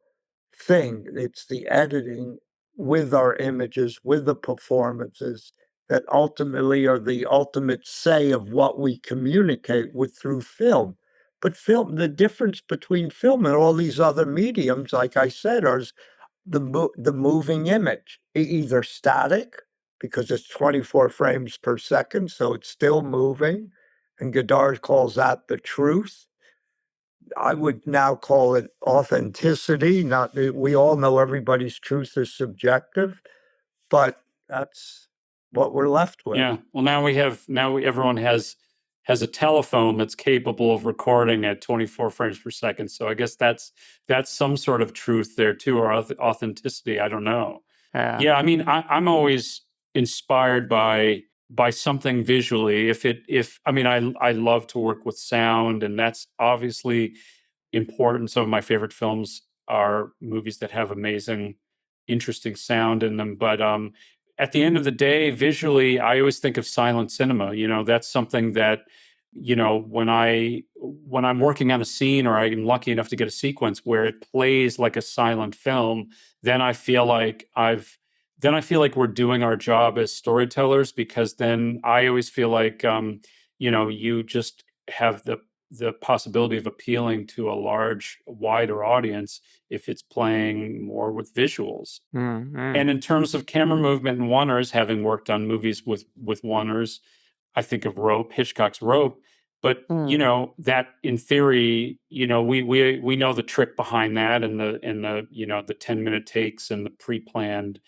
thing. It's the editing with our images, with the performances, that ultimately are the ultimate say of what we communicate with through film. But the difference between film and all these other mediums, like I said, is the moving image, either static, because it's 24 frames per second, so it's still moving, and Godard calls that the truth. I would now call it authenticity. We all know everybody's truth is subjective, but that's what we're left with. Yeah. Well, everyone has a telephone that's capable of recording at 24 frames per second. So I guess that's some sort of truth there too, or authenticity. I don't know. Yeah. I mean, I'm always inspired by something visually. I love to work with sound, and that's obviously important. Some of my favorite films are movies that have amazing, interesting sound in them. But at the end of the day, visually, I always think of silent cinema. That's something that, when I'm working on a scene, or I'm lucky enough to get a sequence where it plays like a silent film, then I feel like we're doing our job as storytellers, because then I always feel like, you just have the possibility of appealing to a wider audience if it's playing more with visuals. And in terms of camera movement and oneers, having worked on movies with oneers, I think of Hitchcock's Rope. But that in theory, we know the trick behind that, and the 10-minute takes and the pre-planned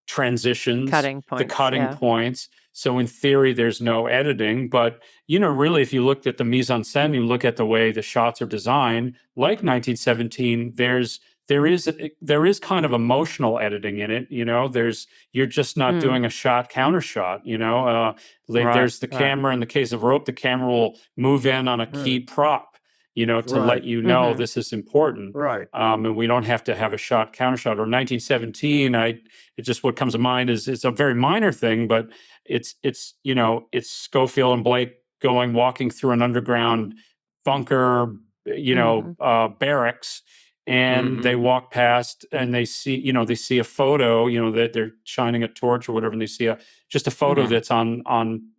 transitions, the cutting points. So in theory, there's no editing, but really, if you looked at the mise en scène, you look at the way the shots are designed, like 1917, there's there is kind of emotional editing in it. You're just not doing a shot counter shot. There's the camera. In the case of Rope, the camera will move in on a key prop, to let you know this is important. Right. And we don't have to have a shot counter shot. Or 1917, what comes to mind is it's a very minor thing, but it's Schofield and Blake walking through an underground bunker, barracks, and they walk past and they see a photo, that they're shining a torch or whatever, and they see just a photo that's on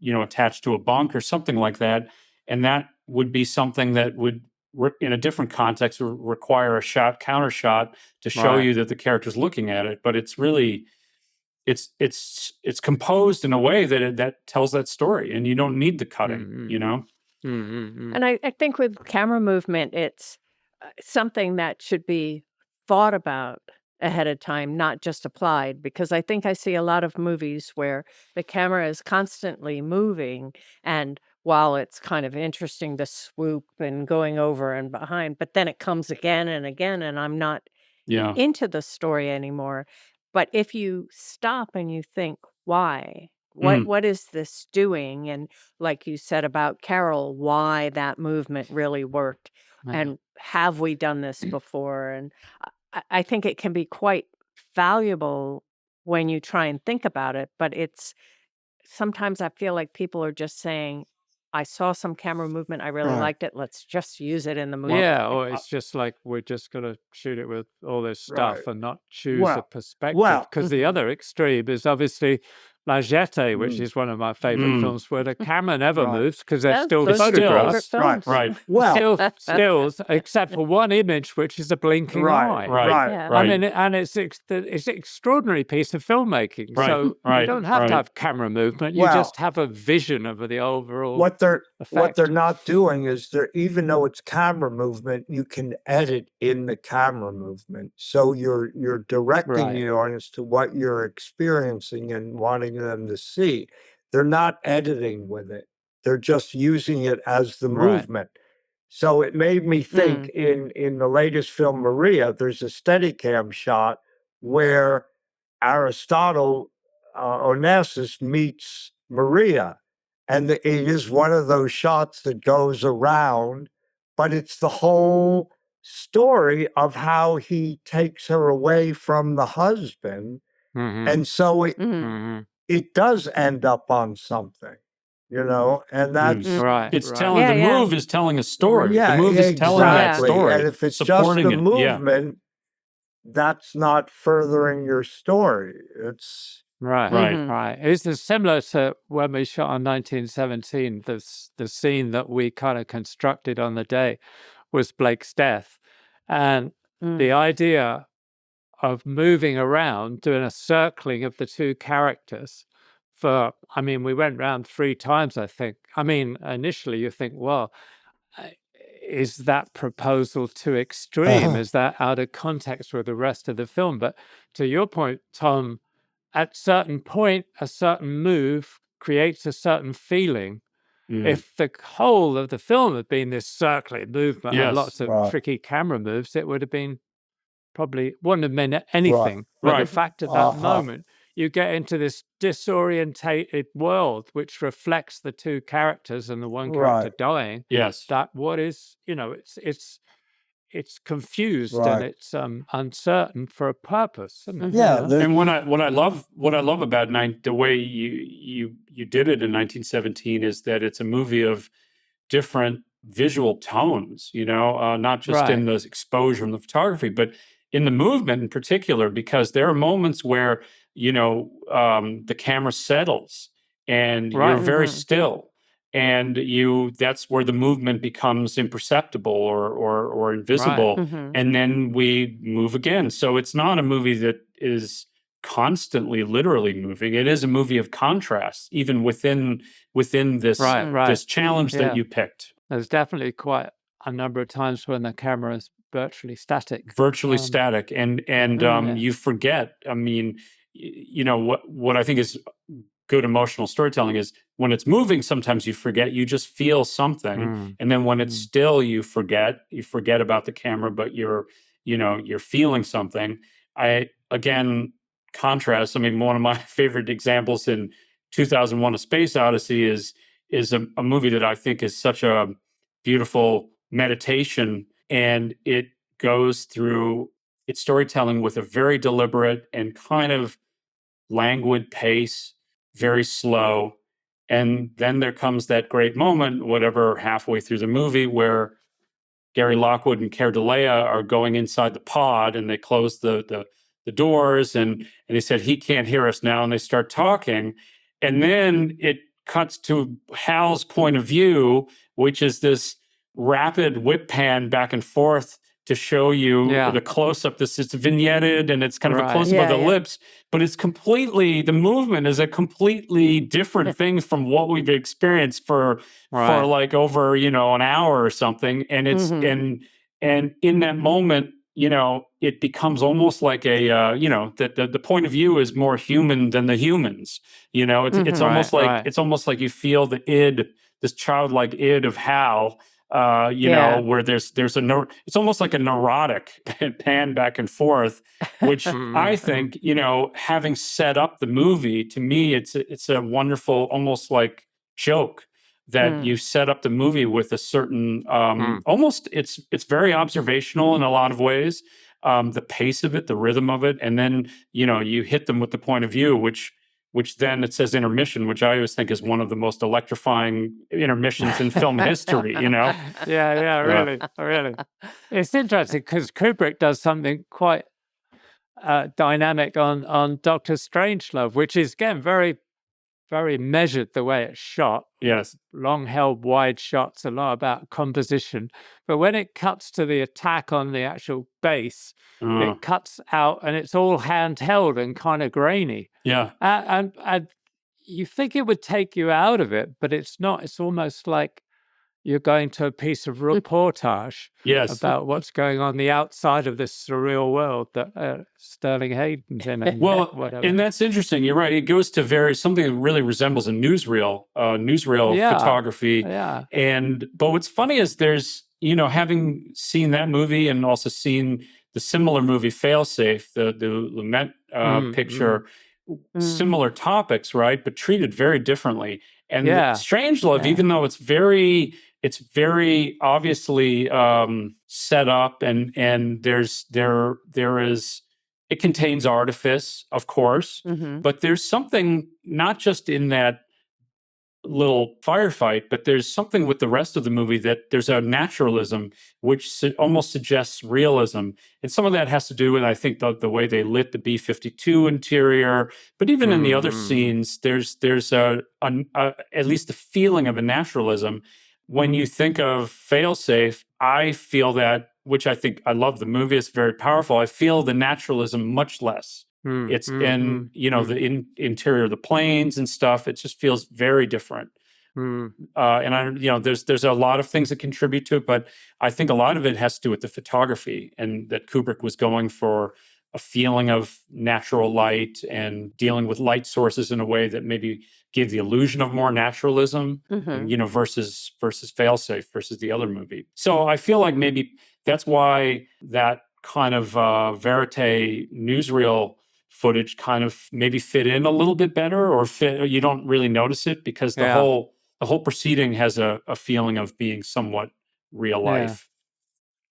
attached to a bunk or something like that, and that would be something that would in a different context require a shot counter shot to show you that the character's looking at it, but it's really it's composed in a way that tells that story, and you don't need the cutting. And I think with camera movement, it's something that should be thought about ahead of time, not just applied, because I think I see a lot of movies where the camera is constantly moving, and while it's kind of interesting to swoop and going over and behind, but then it comes again and again, and I'm not into the story anymore. But if you stop and you think, why? What is this doing? And like you said about Carol, why that movement really worked. And have we done this before? And I think it can be quite valuable when you try and think about it. But sometimes I feel like people are just saying, I saw some camera movement. I really liked it. Let's just use it in the movie. Yeah, or it's just like we're just going to shoot it with all this stuff and not choose a perspective. Because the other extreme is obviously La Jetée, which is one of my favorite films, where the camera never moves because they're still photographs. Right. Well, stills, except for one image, which is a blinking eye. Right. I mean, and it's an extraordinary piece of filmmaking. So you don't have to have camera movement. You just have a vision of the overall effect. What they're not doing is even though it's camera movement, you can edit in the camera movement. So you're directing the audience to what you're experiencing and wanting them to see. They're not editing with it. They're just using it as the movement. So it made me think in the latest film, Maria, there's a Steadicam shot where Aristotle, Onassis, meets Maria. And it is one of those shots that goes around, but it's the whole story of how he takes her away from the husband. And so it does end up on something, and that's the move is telling a story. The move is telling that story. And if it's just a movement, that's not furthering your story. It's Right. It's similar to when we shot on 1917. The scene that we kind of constructed on the day was Blake's death, and the idea of moving around, doing a circling of the two characters. We went round 3 times, I think. Initially you think, well, is that proposal too extreme? Is that out of context with the rest of the film? But to your point, Tom, at certain point, a certain move creates a certain feeling. If the whole of the film had been this circling movement and lots of tricky camera moves, it would have been wouldn't have meant anything. But the fact at that moment, you get into this disorientated world, which reflects the two characters and the one character dying. That what is, it's confused and it's uncertain for a purpose, isn't it? And what I love about the way you did it in 1917 is that it's a movie of different visual tones, not just in the exposure and the photography, but in the movement in particular, because there are moments where the camera settles and you're very still. And that's where the movement becomes imperceptible or invisible. And then we move again. So it's not a movie that is constantly literally moving. It is a movie of contrast, even within this this challenge that you picked. There's definitely quite a number of times when the camera is virtually static. And you forget. What I think is good emotional storytelling is when it's moving, sometimes you forget, you just feel something. And then when it's still, you forget about the camera, but you're you're feeling something. Again, contrast. I mean, one of my favorite examples in 2001: A Space Odyssey is a movie that I think is such a beautiful meditation, and it goes through its storytelling with a very deliberate and kind of languid pace, very slow. And then there comes that great moment, whatever, halfway through the movie, where Gary Lockwood and Care Delea are going inside the pod, and they close the doors, and they said, he can't hear us now, and they start talking. And then it cuts to Hal's point of view, which is this rapid whip pan back and forth to show you the close-up. It's vignetted, and it's kind of a close-up of the lips, but it's completely, the movement is a completely different thing from what we've experienced for like over, an hour or something. And it's, and in that moment, it becomes almost like a, the point of view is more human than the humans. It's almost like, it's almost like you feel the id, this childlike id of Hal, where there's it's almost like a neurotic pan back and forth, which I think, having set up the movie, to me, it's a wonderful, almost like joke that you set up the movie with a certain, almost, it's very observational in a lot of ways, the pace of it, the rhythm of it, and then, you hit them with the point of view, which then it says intermission, which I always think is one of the most electrifying intermissions in film history, Really. It's interesting because Kubrick does something quite dynamic on Dr. Strangelove, which is, again, very, very measured the way it's shot. Yes. Long held wide shots, a lot about composition. But when it cuts to the attack on the actual base, it cuts out and it's all handheld and kind of grainy. Yeah. And you think it would take you out of it, but it's not. It's almost like you're going to a piece of reportage about what's going on the outside of this surreal world that Sterling Hayden's in. And whatever. And that's interesting. You're right. It goes to something that really resembles a newsreel photography. Yeah. But what's funny is there's, having seen that movie and also seen the similar movie Failsafe, the Lumet picture, similar topics, right? But treated very differently. And Strangelove, even though it's very obviously set up, and there is, it contains artifice, of course, but there's something not just in that little firefight, but there's something with the rest of the movie that there's a naturalism which almost suggests realism, and some of that has to do with, I think, the way they lit the B-52 interior. But even in the other scenes, there's at least the feeling of a naturalism. When you think of Failsafe, I feel that, which I think, I love the movie, it's very powerful. I feel the naturalism much less. It's in, the interior of the planes and stuff. It just feels very different. And there's a lot of things that contribute to it, but I think a lot of it has to do with the photography, and that Kubrick was going for a feeling of natural light and dealing with light sources in a way that maybe gave the illusion of more naturalism, versus Failsafe, versus the other movie. So I feel like maybe that's why that kind of verite newsreel footage kind of maybe fit in a little bit better, or you don't really notice it because the whole proceeding has a feeling of being somewhat real life.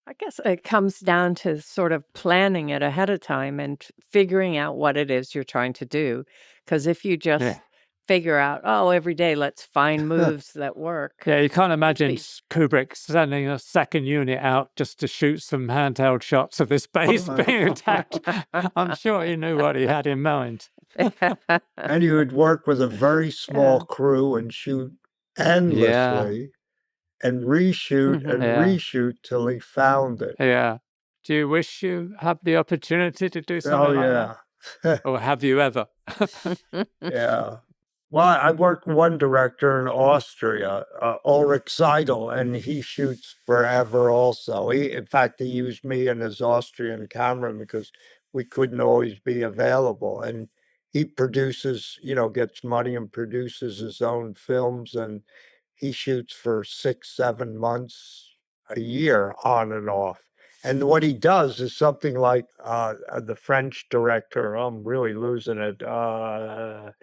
I guess it comes down to sort of planning it ahead of time and figuring out what it is you're trying to do. Because if you just figure out, every day let's find moves that work. Yeah, you can't imagine Kubrick sending a second unit out just to shoot some handheld shots of this base being attacked. I'm sure he knew what he had in mind. And you would work with a very small crew and shoot endlessly and reshoot and reshoot till he found it. Yeah. Do you wish you had the opportunity to do something like that? Or have you ever? Yeah. Well, I worked with one director in Austria, Ulrich Seidel, and he shoots forever also. In fact, he used me and his Austrian camera because we couldn't always be available. And he produces, gets money and produces his own films, and he shoots for 6-7 months a year on and off. And what he does is something like the French director, I'm really losing it, not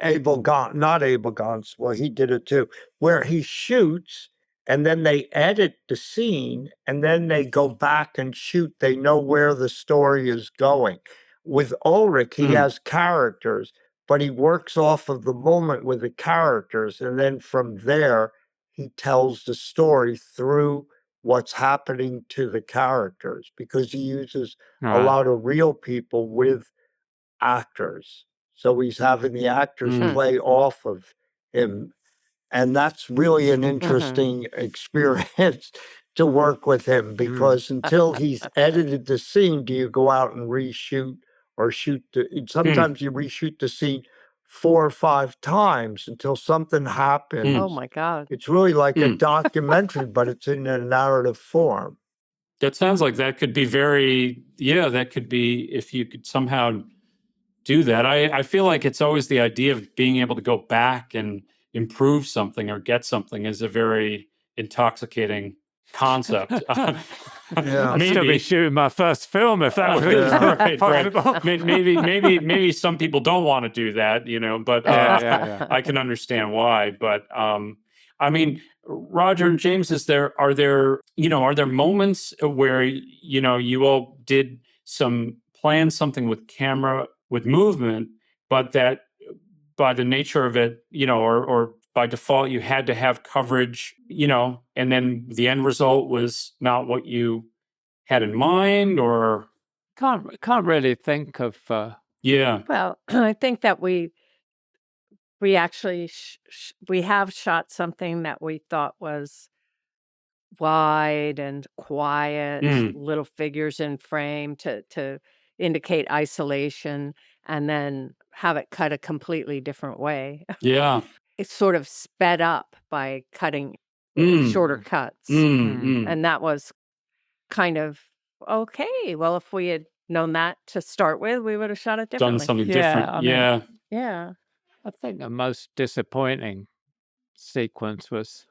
Abel Gance, well, he did it too, where he shoots and then they edit the scene and then they go back and shoot. They know where the story is going. With Ulrich, he has characters, but he works off of the moment with the characters. And then from there, he tells the story through what's happening to the characters because he uses a lot of real people with actors. So he's having the actors play off of him. And that's really an interesting experience to work with him because until he's edited the scene, do you go out and reshoot or sometimes you reshoot the scene 4 or 5 times until something happens. Oh my God. It's really like a documentary, but it's in a narrative form. That sounds like that could be that could be if you could somehow do that. I feel like it's always the idea of being able to go back and improve something or get something is a very intoxicating concept. I'd still be shooting my first film if that was possible. Maybe some people don't want to do that, but I can understand why. But I mean, Roger and James, are there moments where you all did plan something with camera with movement, but that by the nature of it, or by default, you had to have coverage, and then the end result was not what you had in mind, or can't really think of. Well, I think that we actually we have shot something that we thought was wide and quiet, little figures in frame to indicate isolation, and then have it cut a completely different way. Yeah. It's sort of sped up by cutting shorter cuts. And that was kind of, okay, well, if we had known that to start with, we would have shot it differently. Done something different. Yeah. I think the most disappointing sequence was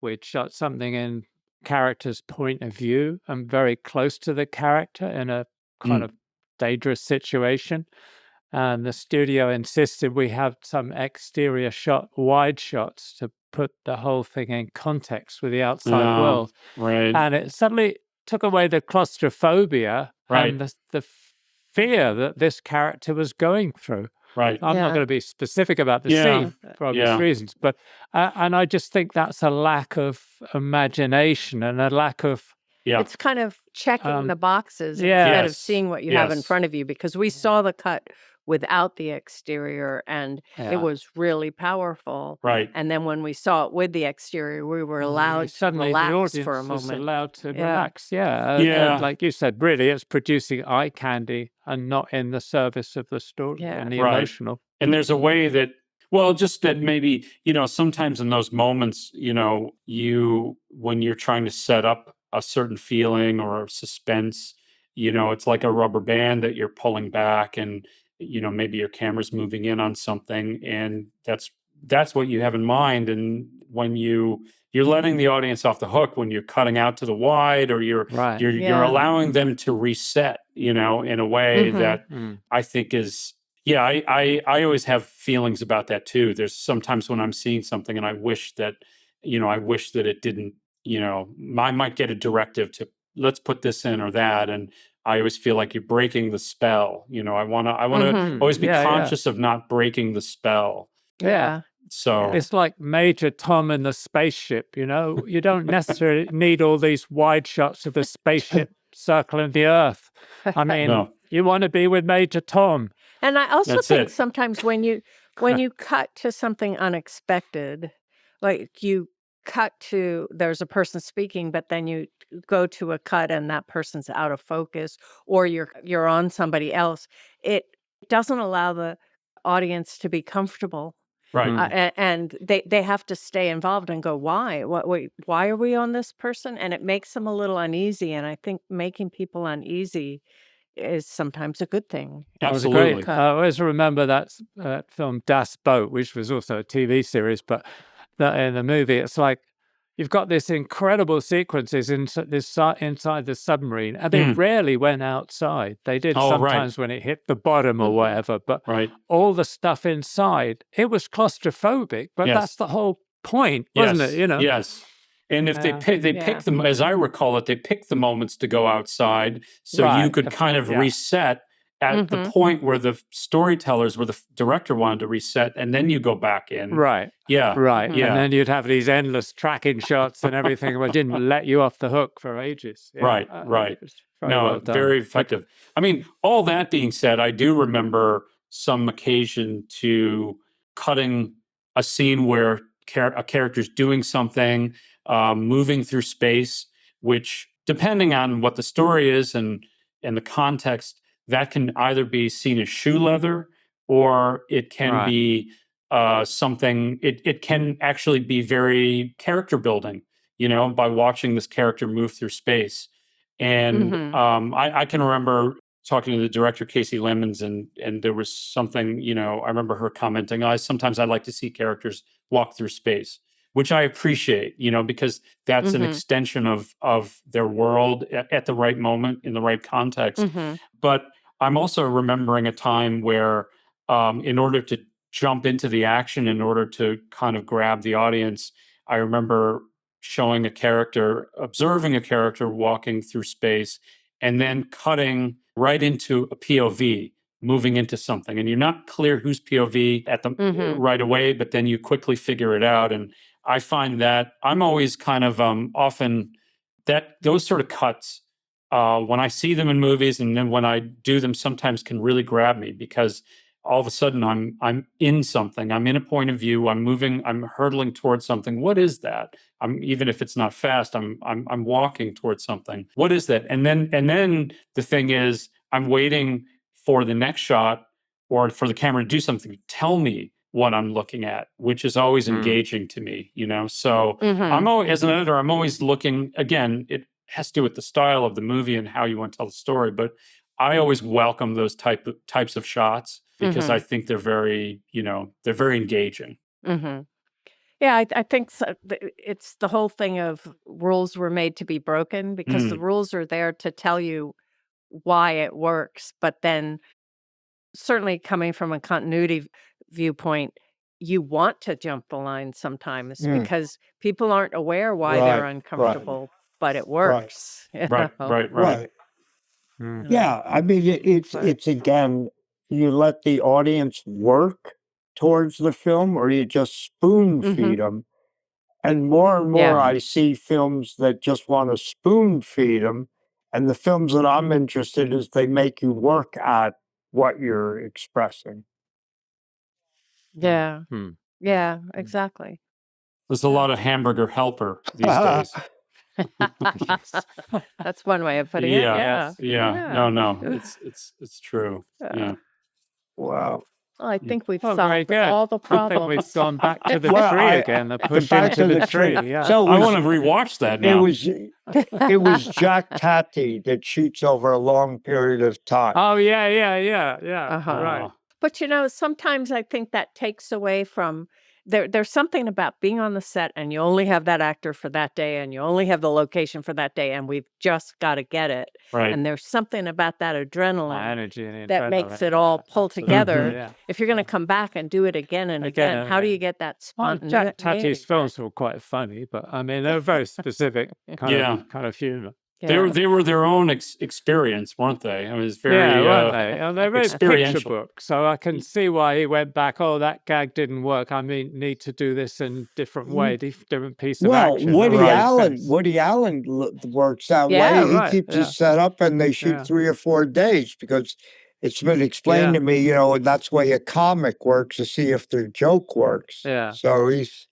we'd shot something in character's point of view and very close to the character in a kind of dangerous situation. And the studio insisted we have some exterior wide shots to put the whole thing in context with the outside world. Right. And it suddenly took away the claustrophobia and the fear that this character was going through. Right. I'm not going to be specific about the scene for obvious reasons, but and I just think that's a lack of imagination and a lack of. It's kind of checking the boxes instead of seeing what you have in front of you, because we saw the cut without the exterior and it was really powerful. Right. And then when we saw it with the exterior, we were allowed to relax for a moment. Allowed to relax. And like you said, really, it's producing eye candy and not in the service of the story and the emotional. And there's a way that, just that maybe, sometimes in those moments, when you're trying to set up a certain feeling or suspense, it's like a rubber band that you're pulling back and, maybe your camera's moving in on something and that's what you have in mind. And when you're letting the audience off the hook when you're cutting out to the wide, or you're allowing them to reset, in a way that I think is, I always have feelings about that too. There's sometimes when I'm seeing something and I wish that it didn't, I might get a directive to let's put this in or that. And I always feel like you're breaking the spell. I want to always be conscious of not breaking the spell. Yeah. So it's like Major Tom in the spaceship, you don't necessarily need all these wide shots of the spaceship circling the Earth. I mean, you want to be with Major Tom. And I also think sometimes when you cut to something unexpected, like you cut to there's a person speaking, but then you go to a cut and that person's out of focus, or you're on somebody else, it doesn't allow the audience to be comfortable. Right. And they have to stay involved and go, why? Why are we on this person? And it makes them a little uneasy. And I think making people uneasy is sometimes a good thing. Absolutely. I always remember that film Das Boat, which was also a TV series, but that in the movie, it's like you've got this incredible sequences inside the submarine, and they rarely went outside. They did sometimes when it hit the bottom or whatever, but all the stuff inside, it was claustrophobic, but that's the whole point, wasn't it? You know? Yes. And if they pick them, as I recall it, they picked the moments to go outside, so you could kind of reset at the point where the storytellers, where the director wanted to reset, and then you go back in. Right. Yeah. Right. Yeah. And then you'd have these endless tracking shots and everything, which didn't let you off the hook for ages. Yeah. Right. Well very effective. I mean, all that being said, I do remember some occasion to cutting a scene where a character's doing something, moving through space, which, depending on what the story is and the context, that can either be seen as shoe leather, or it can be something. It can actually be very character building, by watching this character move through space. And I can remember talking to the director, Casey Lemons, and there was something, I remember her commenting, sometimes I like to see characters walk through space, which I appreciate, because that's an extension of their world at the right moment, in the right context. But I'm also remembering a time where, in order to jump into the action, in order to kind of grab the audience, I remember showing observing a character walking through space, and then cutting right into a POV, moving into something. And you're not clear whose POV at the right away, but then you quickly figure it out. And I find that I'm always kind of often that those sort of cuts, when I see them in movies, and then when I do them, sometimes can really grab me, because all of a sudden I'm in something. I'm in a point of view. I'm moving. I'm hurtling towards something. What is that? Even if it's not fast, I'm walking towards something. What is that? And then the thing is, I'm waiting for the next shot, or for the camera to do something to tell me what I'm looking at, which is always engaging to me. So I'm always, as an editor, I'm always looking. Again, it has to do with the style of the movie and how you want to tell the story, but I always welcome those types of shots, because I think they're very, they're very engaging. Yeah, I think it's the whole thing of rules were made to be broken, because the rules are there to tell you why it works. But then, certainly coming from a continuity viewpoint, you want to jump the line sometimes, because people aren't aware why they're uncomfortable, but it works. Right. Yeah, I mean, it's again, you let the audience work towards the film, or you just spoon feed them. And more I see films that just want to spoon feed them. And the films that I'm interested in is they make you work at what you're expressing. Yeah. Yeah, exactly. There's a lot of hamburger helper these days. That's one way of putting it. Yeah. No, it's true. Yeah. Wow. Well, I think we've very solved good. all the I think problems. we've gone back to the tree again. The push back into to the the tree. tree. Yeah. So I want to rewatch that now. It was Jack Tati that shoots over a long period of time. Oh, yeah. Right. But sometimes I think that takes away from there's something about being on the set, and you only have that actor for that day, and you only have the location for that day, and we've just got to get it. Right. And there's something about that adrenaline Energy and that makes it all pull together. If you're going to come back and do it again and again, how do you get that spontaneity? Jack Tati's films were quite funny, but I mean, they're very specific kind of humor. Yeah. They were their own experience, weren't they? I mean, it's very weren't they? And they're very picture experiential. book, so I can see why he went back. Oh, that gag didn't work. I need to do this in a different way, different piece of action. Woody Allen works that way. He keeps his setup, and they shoot 3 or 4 days, because it's been explained to me, and that's the way a comic works, to see if their joke works. Yeah. So he's.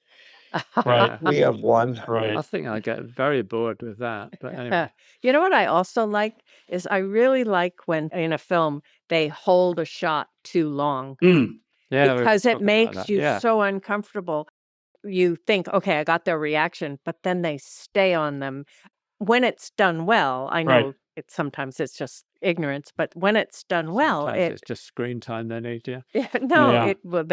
Right. We have one. Right. I think I get very bored with that. But anyway. You know what I also like is I really like when in a film they hold a shot too long. Yeah, because it makes you so uncomfortable. You think, okay, I got their reaction, but then they stay on them. when it's done well, I know sometimes it's just ignorance, but when it's done well, sometimes it's just screen time they need, they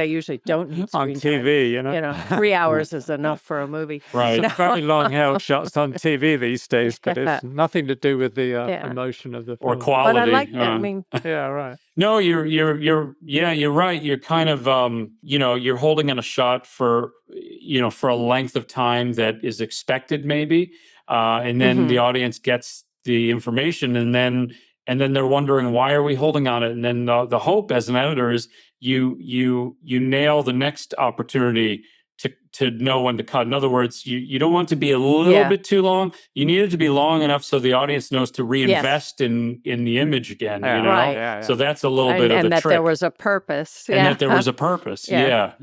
usually don't need screen on TV, time. 3 hours is enough for a movie. Right. Some very long held shots on TV these days, but it's nothing to do with the emotion of the film. Or quality. But I like that. I mean, yeah, right. No, you're right. You're kind of, you're holding in a shot for a length of time that is expected maybe. And then the audience gets the information and then they're wondering, why are we holding on it? And then the hope as an editor is you nail the next opportunity to know when to cut. In other words, you don't want it to be a little bit too long. You need it to be long enough so the audience knows to reinvest in the image again. Right. Yeah. So that's a little bit of and the that trick. there was a purpose. And that there was a purpose. Yeah.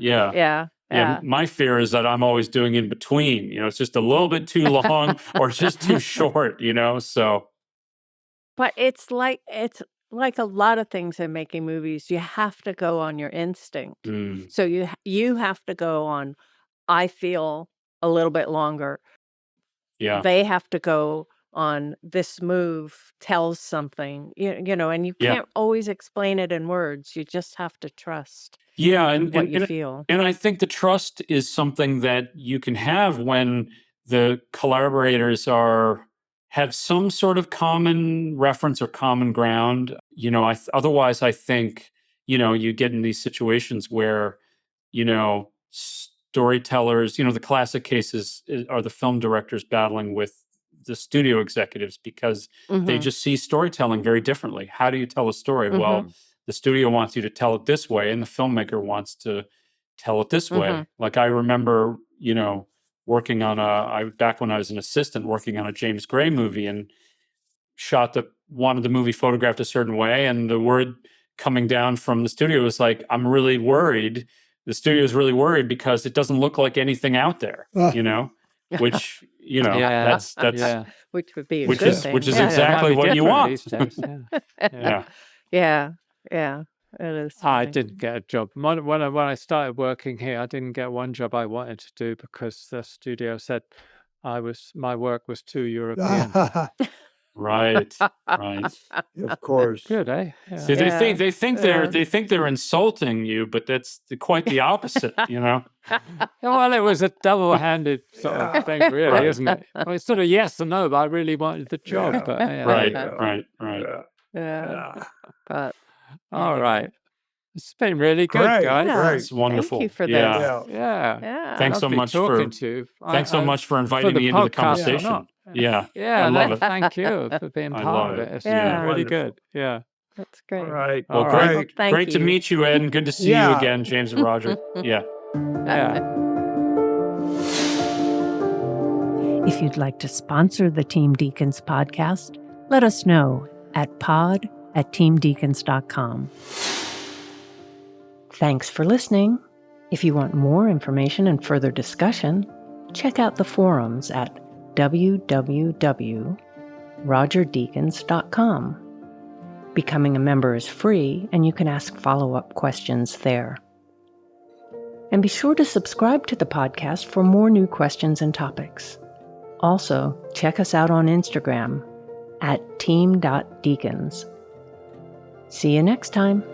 My fear is that I'm always doing in between. It's just a little bit too long or it's just too short. So. But it's like a lot of things in making movies. You have to go on your instinct. So you have to go on. I feel a little bit longer. Yeah. They have to go on this move tells something. And you can't always explain it in words. You just have to trust. And what you feel. And I think the trust is something that you can have when the collaborators have some sort of common reference or common ground. Otherwise, I think, you get in these situations where, storytellers, the classic cases are the film directors battling with the studio executives because they just see storytelling very differently. How do you tell a story? Well, the studio wants you to tell it this way and the filmmaker wants to tell it this way. Like I remember, working on back when I was an assistant working on a James Gray movie and wanted the movie photographed a certain way. And the word coming down from the studio was like, I'm really worried. The studio is really worried because it doesn't look like anything out there, which, that's which would be a which good is thing. which is exactly what you want. These days, Yeah. It is. I didn't get a job. When I started working here, I didn't get one job I wanted to do because the studio said my work was too European. Right. Of course. Good, eh? Yeah. See, they think they're insulting you, but that's quite the opposite, Well, it was a double-handed sort of thing, really, isn't it? Well, it's sort of yes and no, but I really wanted the job. But, Right. Yeah. But all right. It's been really good, guys. Great. It's wonderful. Thank you for this. Yeah. Thanks so much for inviting me into the conversation. Yeah, I love it. Thank you for being part of it. It's really good. Yeah. That's great. All right. Well, great to meet you, Ed, and good to see you again, James and Roger. Yeah. If you'd like to sponsor the Team Deakins podcast, let us know at pod@teamdeakins.com. Thanks for listening. If you want more information and further discussion, check out the forums at www.rogerdeakins.com. Becoming a member is free, and you can ask follow-up questions there. And be sure to subscribe to the podcast for more new questions and topics. Also, check us out on Instagram at team.deakins. See you next time.